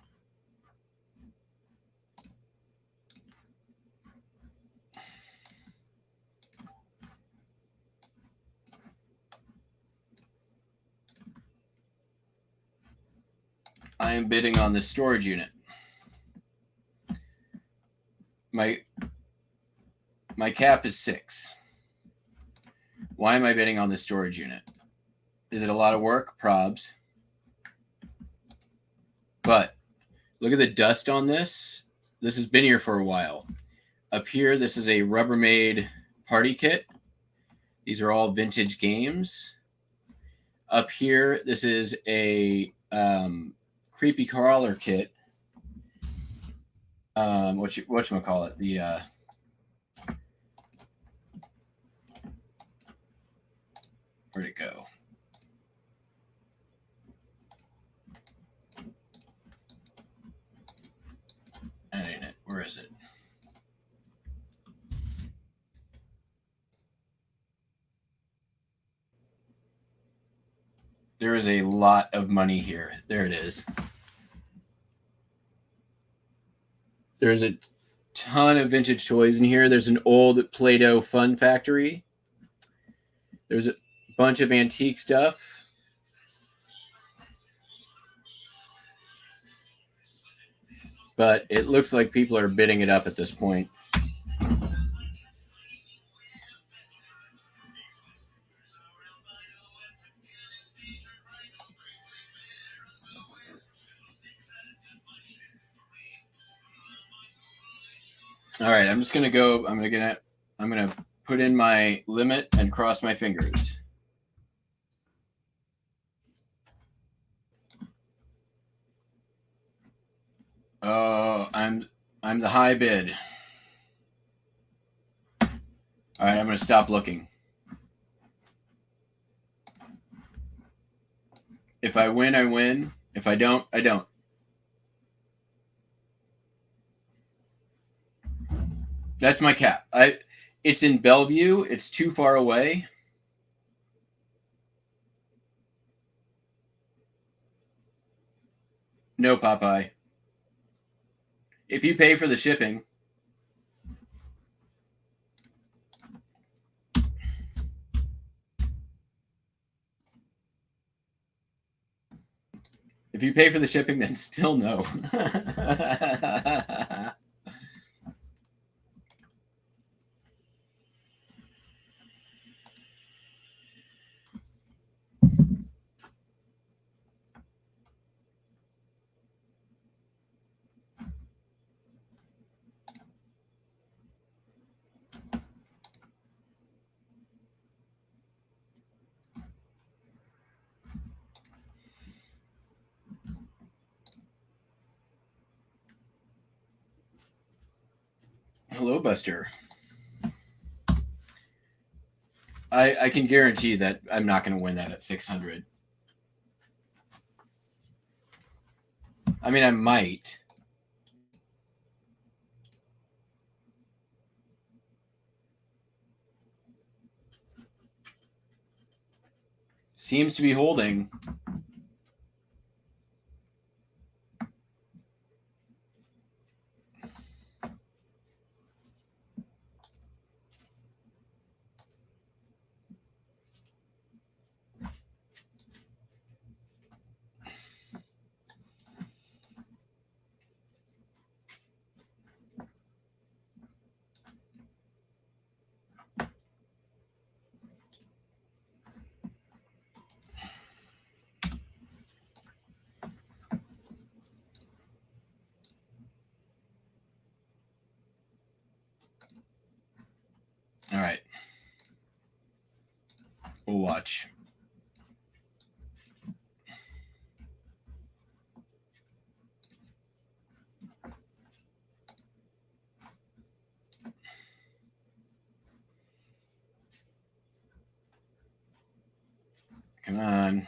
I am bidding on this storage unit. My cap is 6. Why am I bidding on this storage unit? Is it a lot of work? Probs. But look at the dust on this. This has been here for a while. Up here, this is a Rubbermaid party kit. These are all vintage games. Up here, this is a creepy crawler kit. Whatchamacallit? The where'd it go? Ain't it? Where is it? There is a lot of money here. There it is. There's a ton of vintage toys in here. There's an old Play-Doh Fun Factory. There's a bunch of antique stuff. But it looks like people are bidding it up at this point. All right, I'm just gonna go. I'm gonna put in my limit and cross my fingers. Oh, I'm the high bid. All right, I'm gonna stop looking. If I win, I win. If I don't, I don't. That's my cap. It's in Bellevue. It's too far away. No, Popeye. If you pay for the shipping. If you pay for the shipping, then still no. Hello, Buster. I can guarantee that I'm not going to win that at 600. I mean, I might. Seems to be holding. All right. We'll watch. Come on.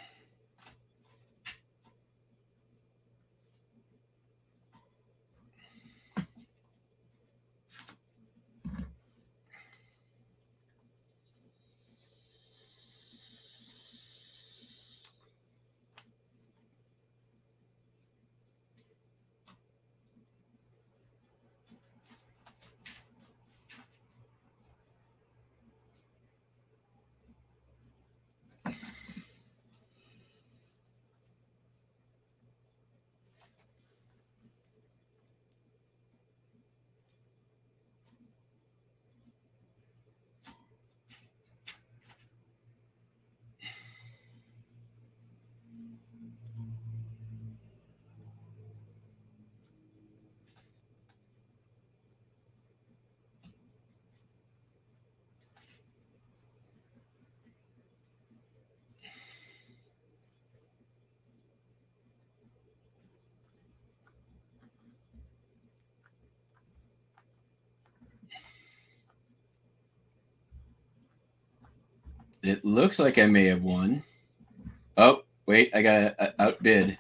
It looks like I may have won. Oh, wait, I got to outbid.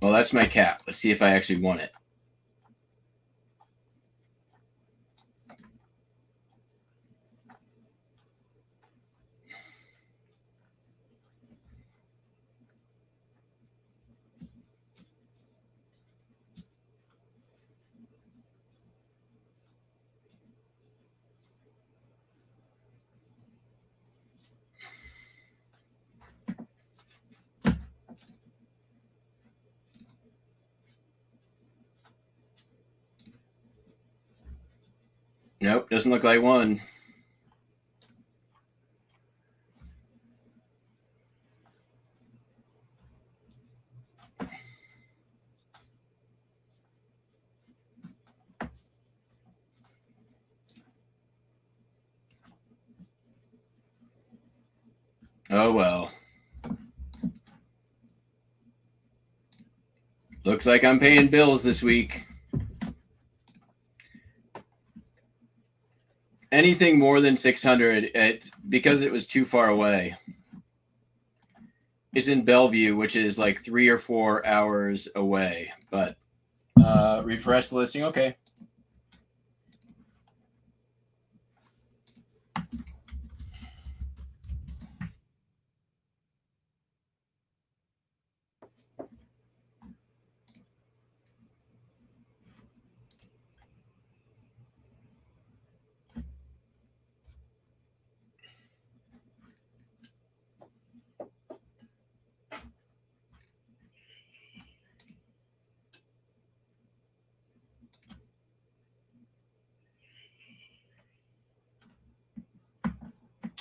Well, that's my cap. Let's see if I actually won it. Nope, doesn't look like one. Oh well. Looks like I'm paying bills this week. Anything more than 600, because it was too far away. It's in Bellevue, which is like 3 or 4 hours away. But refresh the listing. Okay.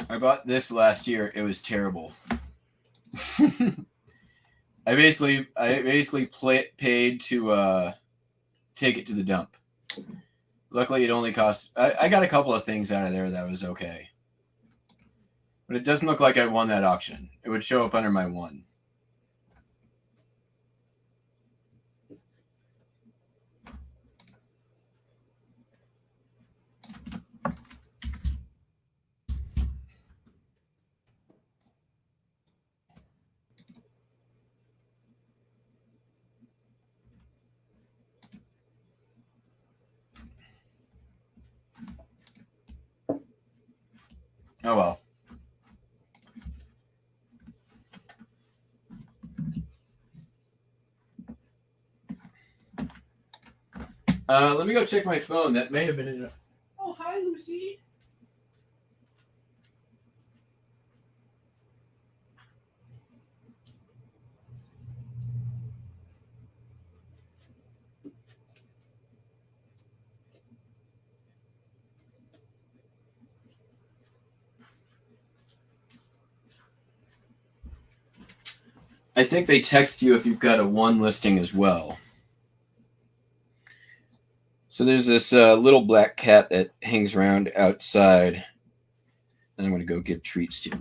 I bought this last year. It was terrible. I basically paid to take it to the dump. Luckily, it only cost. I got a couple of things out of there that was okay, but it doesn't look like I won that auction. It would show up under my one. Oh well. Let me go check my phone. That may have been in. Oh, hi, Lucy. I think they text you if you've got a one listing as well. So there's this little black cat that hangs around outside, and I'm going to go give treats to.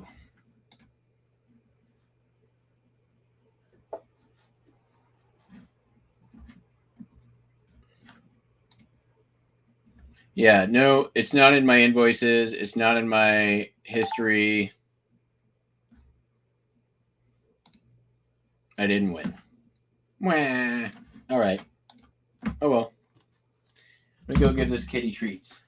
Yeah, no, it's not in my invoices. It's not in my history. I didn't win. Wah. All right. Oh well. Let me go give this kitty treats.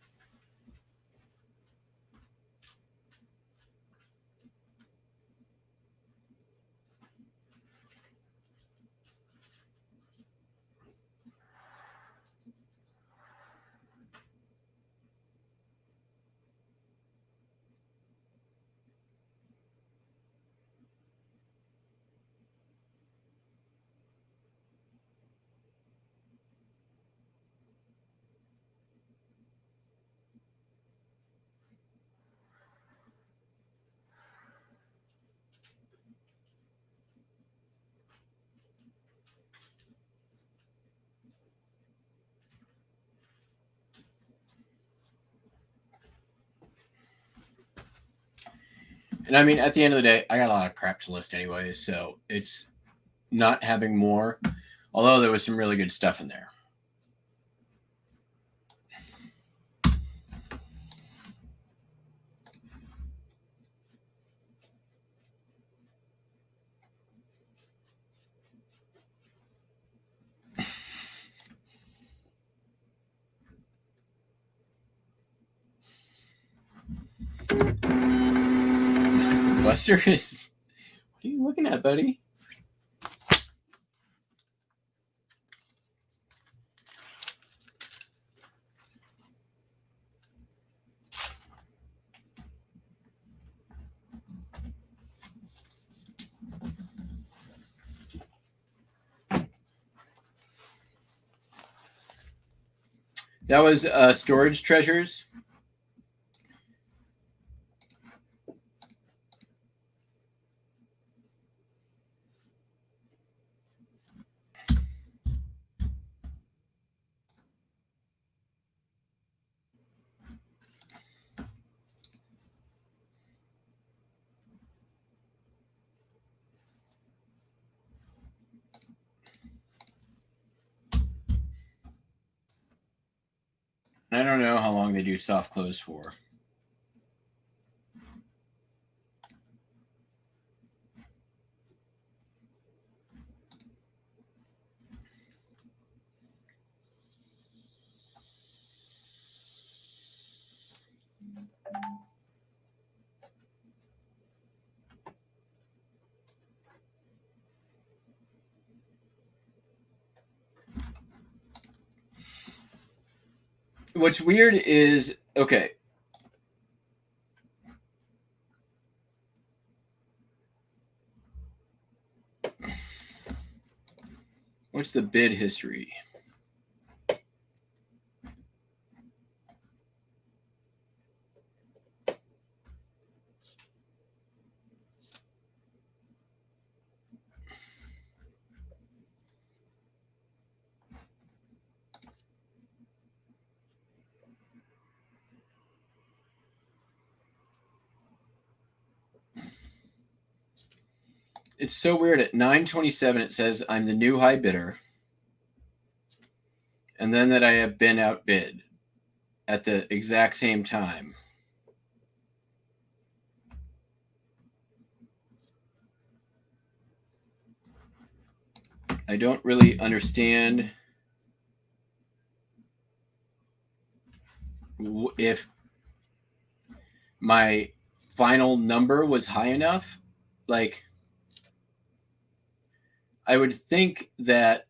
And I mean, at the end of the day, I got a lot of crap to list anyways, so it's not having more, although there was some really good stuff in there. Buster is... What are you looking at, buddy? That was Storage Treasures. I don't know how long they do soft close for. What's weird is, okay. What's the bid history? It's so weird. At 9:27, it says I'm the new high bidder, and then that I have been outbid at the exact same time. I don't really understand if my final number was high enough. Like, I would think that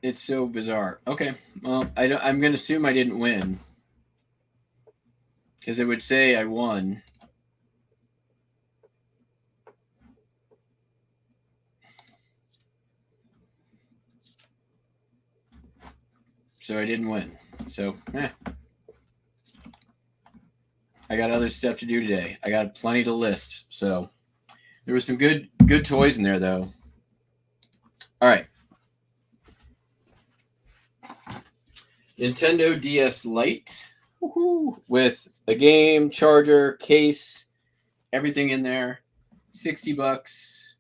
it's so bizarre. Okay, well, I'm going to assume I didn't win because it would say I won. So I didn't win. So, I got other stuff to do today. I got plenty to list. So there was some good toys in there, though. All right. Nintendo DS Lite with a game, charger, case, everything in there. $60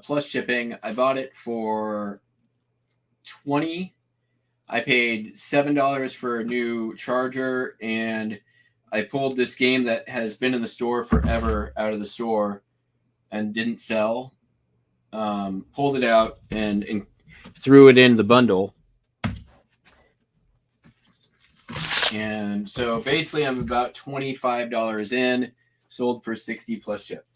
plus shipping. I bought it for $20. I paid $7 for a new charger, and I pulled this game that has been in the store forever out of the store and didn't sell. Pulled it out and threw it in the bundle. And so basically I'm about $25 in, sold for $60 plus ship.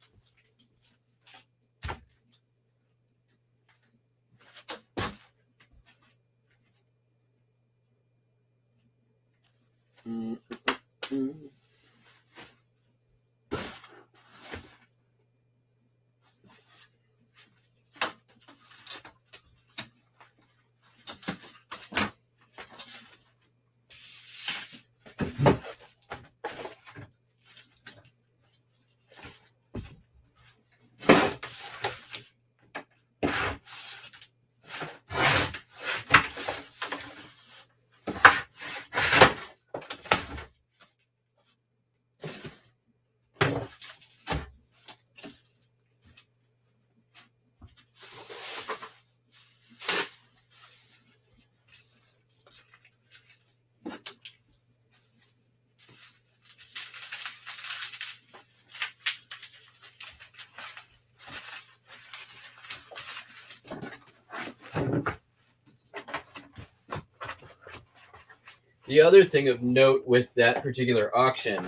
The other thing of note with that particular auction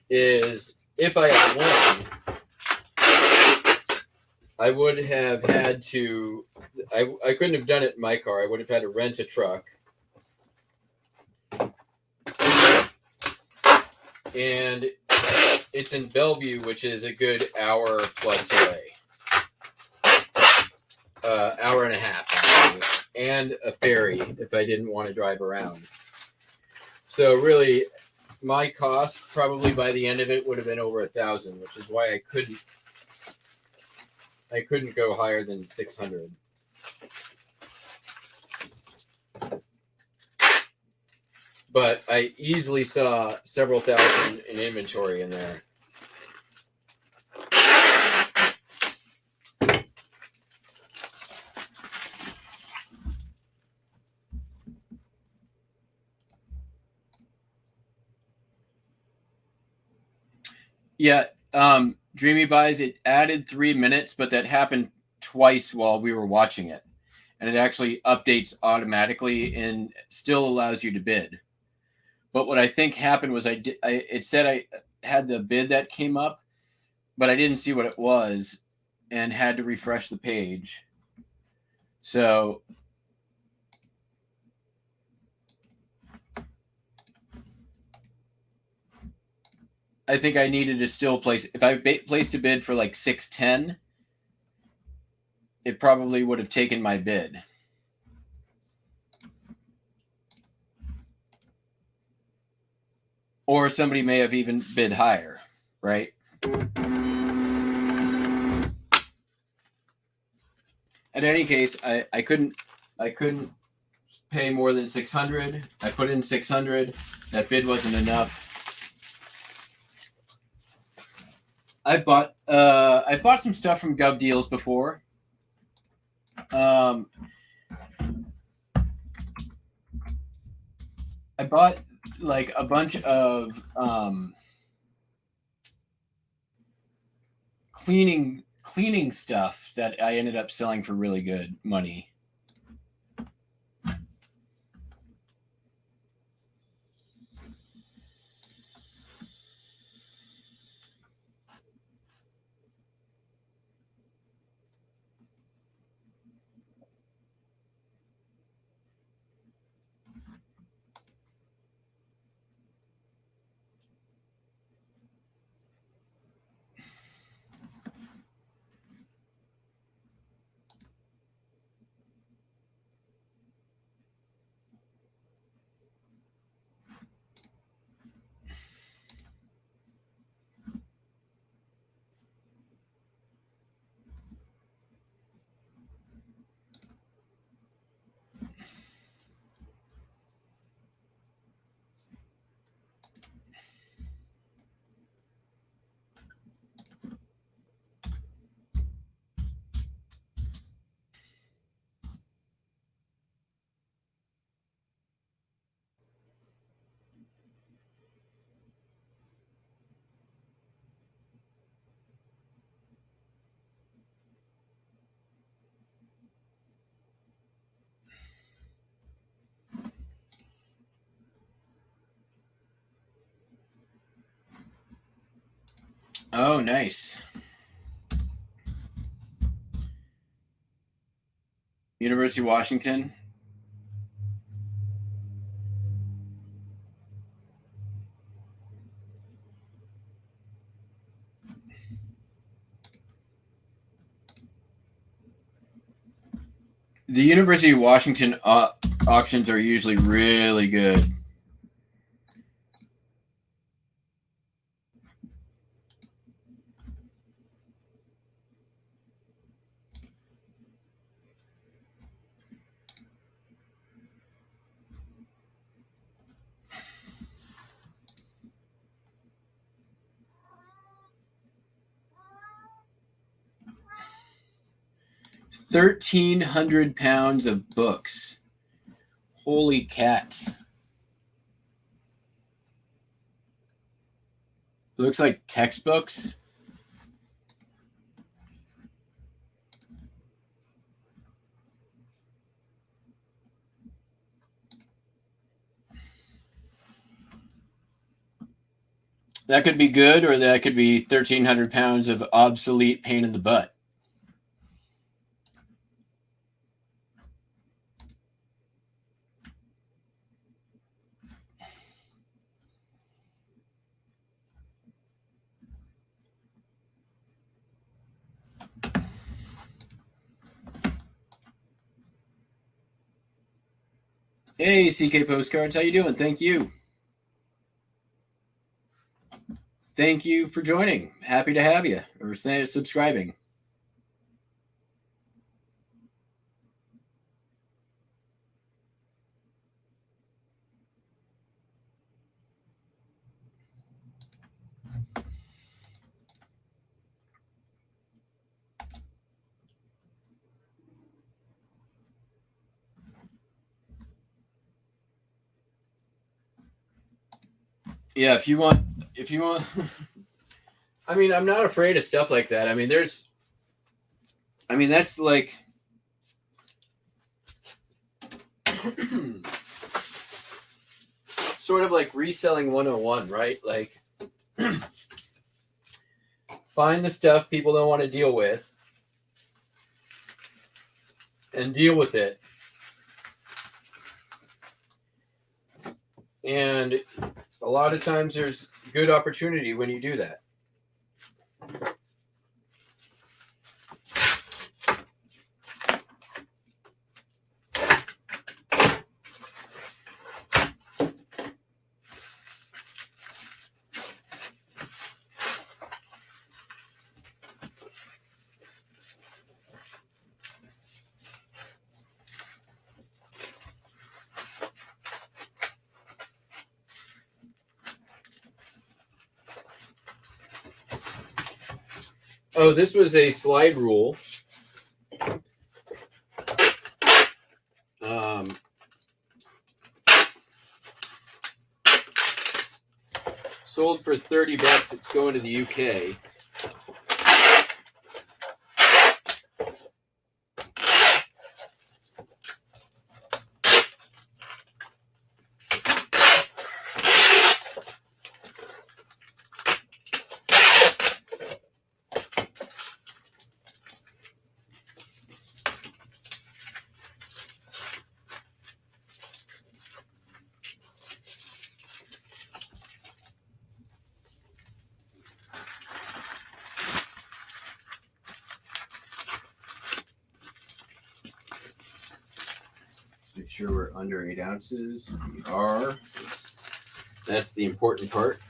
is if I had won, I would have had to, I couldn't have done it in my car. I would have had to rent a truck. And it's in Bellevue, which is a good hour plus away. Hour and a half, actually. And a ferry if I didn't want to drive around. So really, my cost probably by the end of it would have been over 1,000, which is why I couldn't go higher than 600. But I easily saw several thousand in inventory in there. Yeah, Dreamy Buys, it added 3 minutes, but that happened twice while we were watching it. And it actually updates automatically and still allows you to bid. But what I think happened was it said I had the bid that came up, but I didn't see what it was and had to refresh the page. So I think I needed to still place. If I placed a bid for like 610, it probably would have taken my bid. Or somebody may have even bid higher, right? In any case, I couldn't pay more than 600. I put in 600. That bid wasn't enough. I bought some stuff from Gov Deals before. I bought like a bunch of cleaning stuff that I ended up selling for really good money. Oh, nice. University of Washington. The University of Washington auctions are usually really good. £1,300 of books. Holy cats. Looks like textbooks. That could be good, or that could be 1,300 pounds of obsolete pain in the butt. Hey, CK Postcards, how you doing? Thank you. thank you for joining. Happy to have you, or subscribing. Yeah, if you want, I mean, I'm not afraid of stuff like that. I mean, that's like, sort of like reselling 101, right? Like, find the stuff people don't want to deal with and deal with it. And a lot of times there's good opportunity when you do that. Oh, this was a slide rule. Sold for $30. It's going to the UK. Make sure we're under 8 ounces. We are. That's the important part.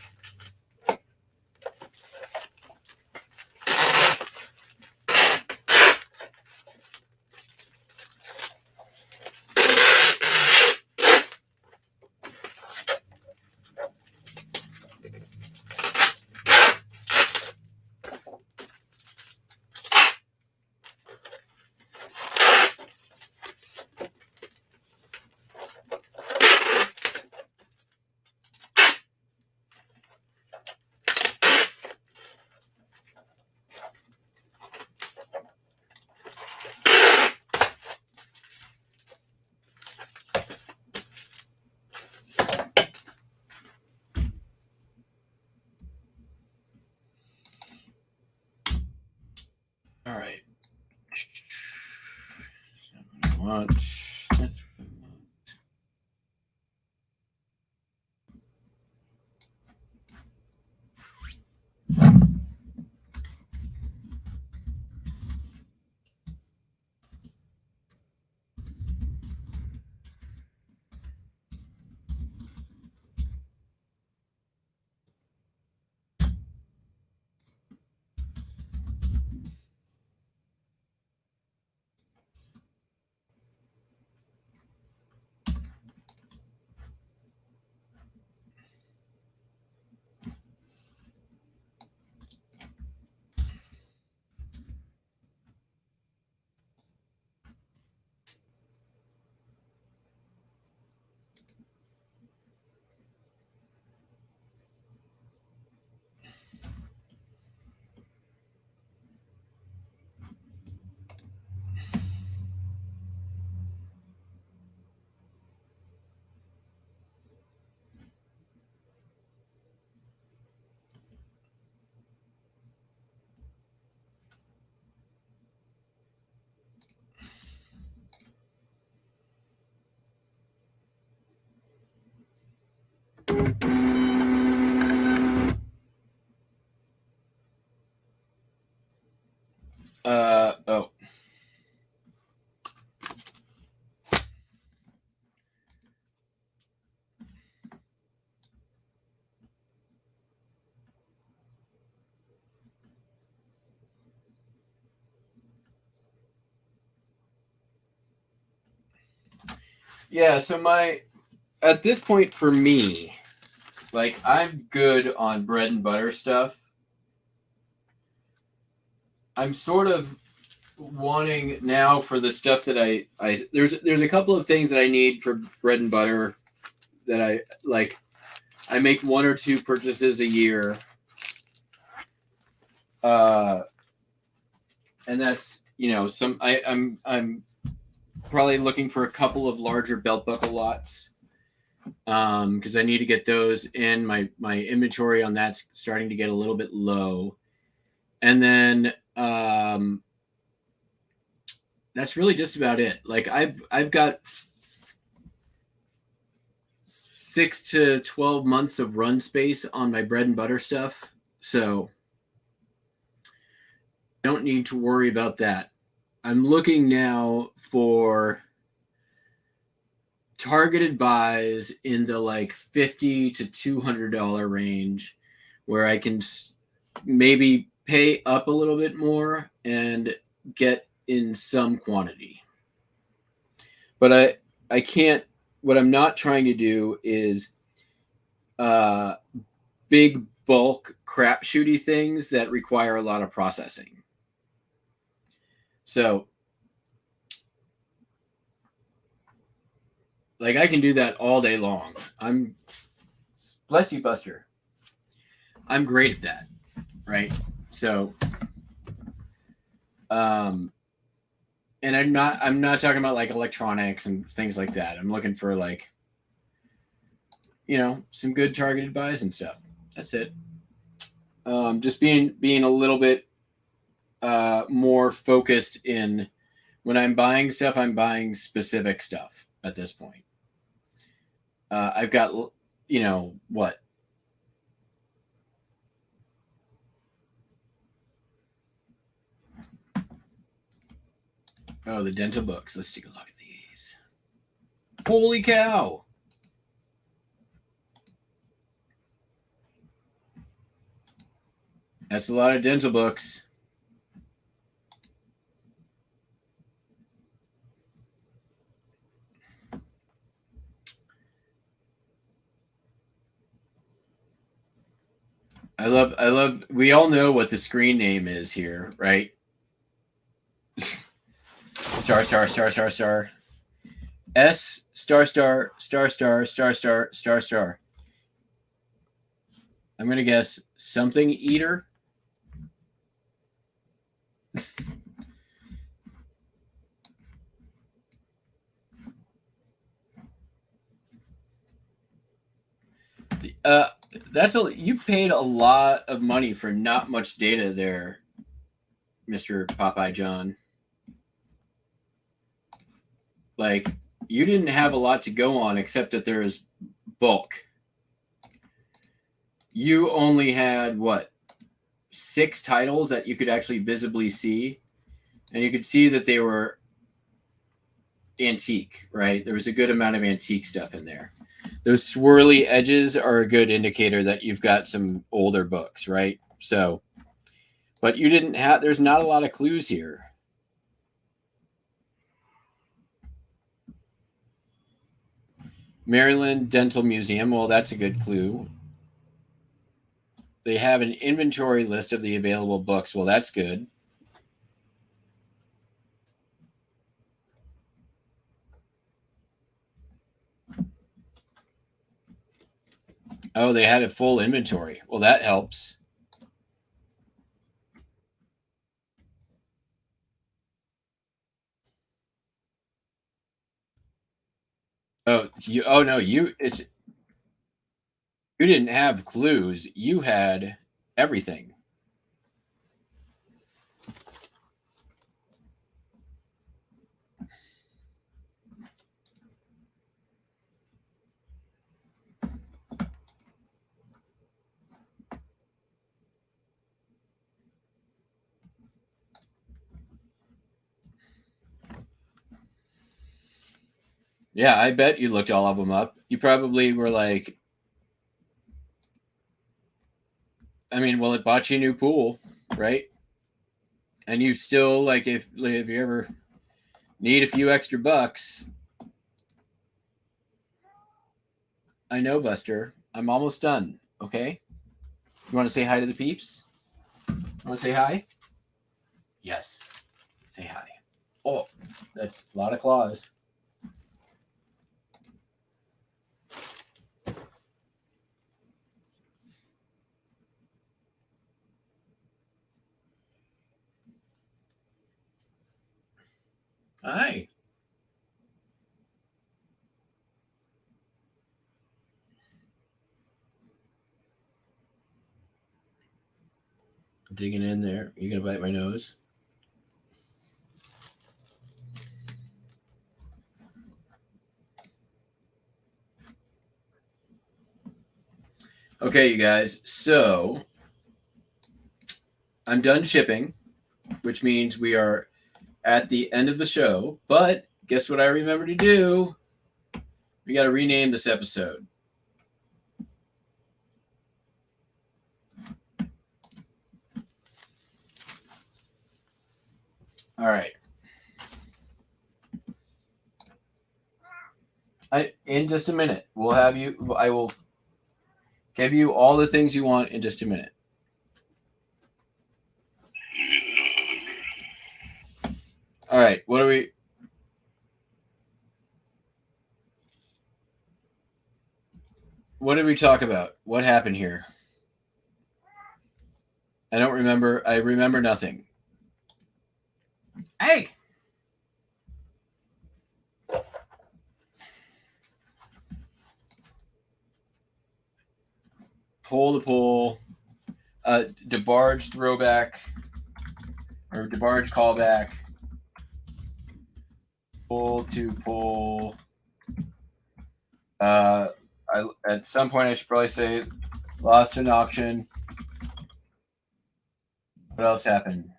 All right. Watch. Oh. Yeah, so at this point for me, like I'm good on bread and butter stuff. I'm sort of wanting now for the stuff that I there's a couple of things that I need for bread and butter that I like. I make 1 or 2 purchases a year. And that's, I'm probably looking for a couple of larger belt buckle lots. Because I need to get those in. My inventory on that's starting to get a little bit low. And then that's really just about it. Like I've got 6 to 12 months of run space on my bread and butter stuff. So don't need to worry about that. I'm looking now for targeted buys in the like $50 to $200 range where I can maybe pay up a little bit more and get in some quantity. But I can't, what I'm not trying to do is big bulk crapshooty things that require a lot of processing. So like I can do that all day long. Bless you, Buster. I'm great at that, right? So, and I'm not talking about like electronics and things like that. I'm looking for like, some good targeted buys and stuff. That's it. Just being a little bit more focused in when I'm buying stuff. I'm buying specific stuff at this point. I've got, what? Oh, the dental books. Let's take a look at these. Holy cow. That's a lot of dental books. I love, we all know what the screen name is here, right? Star, star, star, star, star. S, star, star, star, star, star, star, star, star. I'm going to guess something eater. You paid a lot of money for not much data there, Mr. Popeye John. Like, you didn't have a lot to go on except that there's bulk. You only had, what, 6 titles that you could actually visibly see? And you could see that they were antique, right? There was a good amount of antique stuff in there. Those swirly edges are a good indicator that you've got some older books, right? So, but you didn't have, there's not a lot of clues here. Maryland Dental Museum. Well, that's a good clue. They have an inventory list of the available books. Well, that's good. Oh, they had a full inventory. Well, that helps. You didn't have clues. You had everything. Yeah, I bet you looked all of them up. You probably were like, it bought you a new pool, right? And you still, like, if you ever need a few extra bucks, I know, Buster. I'm almost done. Okay. You want to say hi to the peeps? Want to say hi? Yes. Say hi. Oh, that's a lot of claws. Hi. Digging in there. You gonna bite my nose? Okay, you guys. So I'm done shipping, which means we are at the end of the show. But guess what I remember to do? We got to rename this episode. All right. In just a minute, we'll have you. I will give you all the things you want in just a minute. All right. What did we talk about? What happened here? I don't remember. I remember nothing. Hey. Pull the pull. Debarge throwback. Or Debarge callback. Pull to pull. At some point I should probably say lost an auction. What else happened?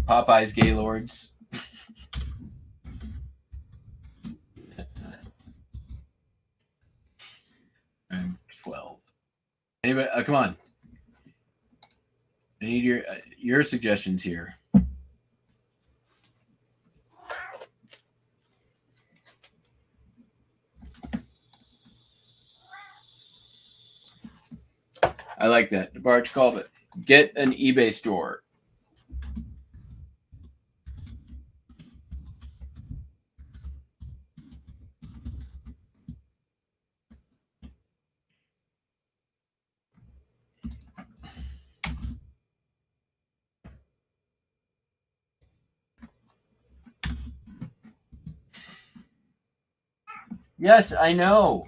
Popeye's Gaylords. I'm 12. Anybody? Come on. I need your suggestions here. I like that. Debarge Callback. Get an eBay store. Yes, I know.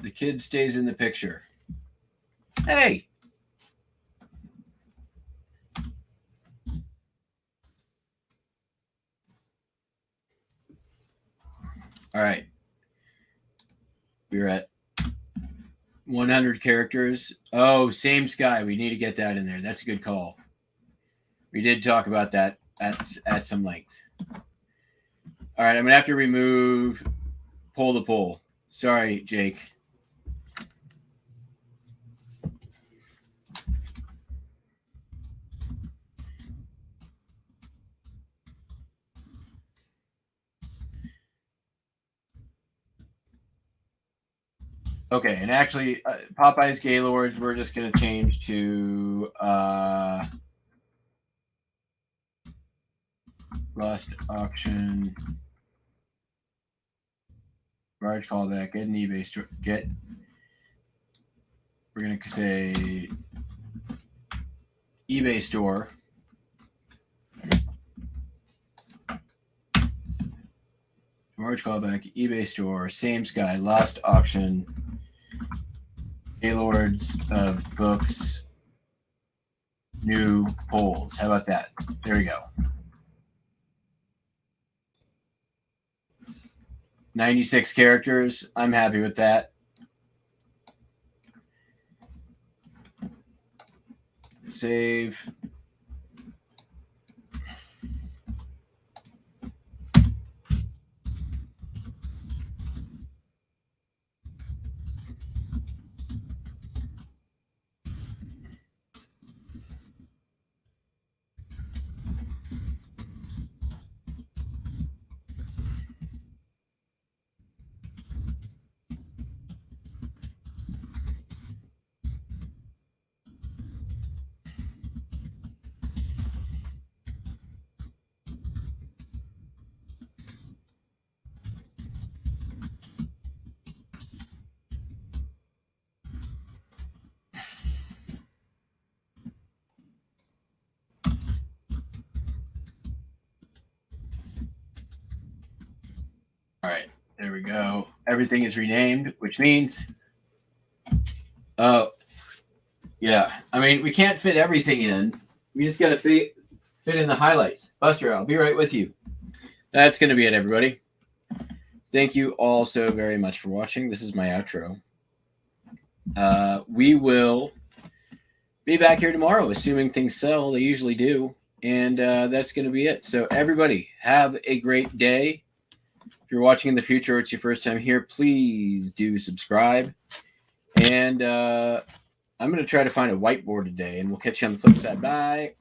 The kid stays in the picture. Hey. All right. We're at 100 characters. Oh, same Sky. We need to get that in there. That's a good call. We did talk about that at some length. All right, I'm going to have to remove pull the pull. Sorry, Jake. Okay, and actually, Popeye's Gaylords, we're just going to change to Lost Auction, large callback, get an eBay store, we're going to say eBay store. Large callback, eBay store, same Sky, Lost Auction, Gaylords of books, new polls. How about that? There we go. 96 characters. I'm happy with that. Save. There we go. Everything is renamed, which means, oh, yeah. I mean, we can't fit everything in. We just got to fit in the highlights. Buster, I'll be right with you. That's going to be it, everybody. Thank you all so very much for watching. This is my outro. We will be back here tomorrow, assuming things sell. They usually do. And that's going to be it. So everybody, have a great day. If you're watching in the future or it's your first time here, please do subscribe. And I'm going to try to find a whiteboard today, and we'll catch you on the flip side. Bye.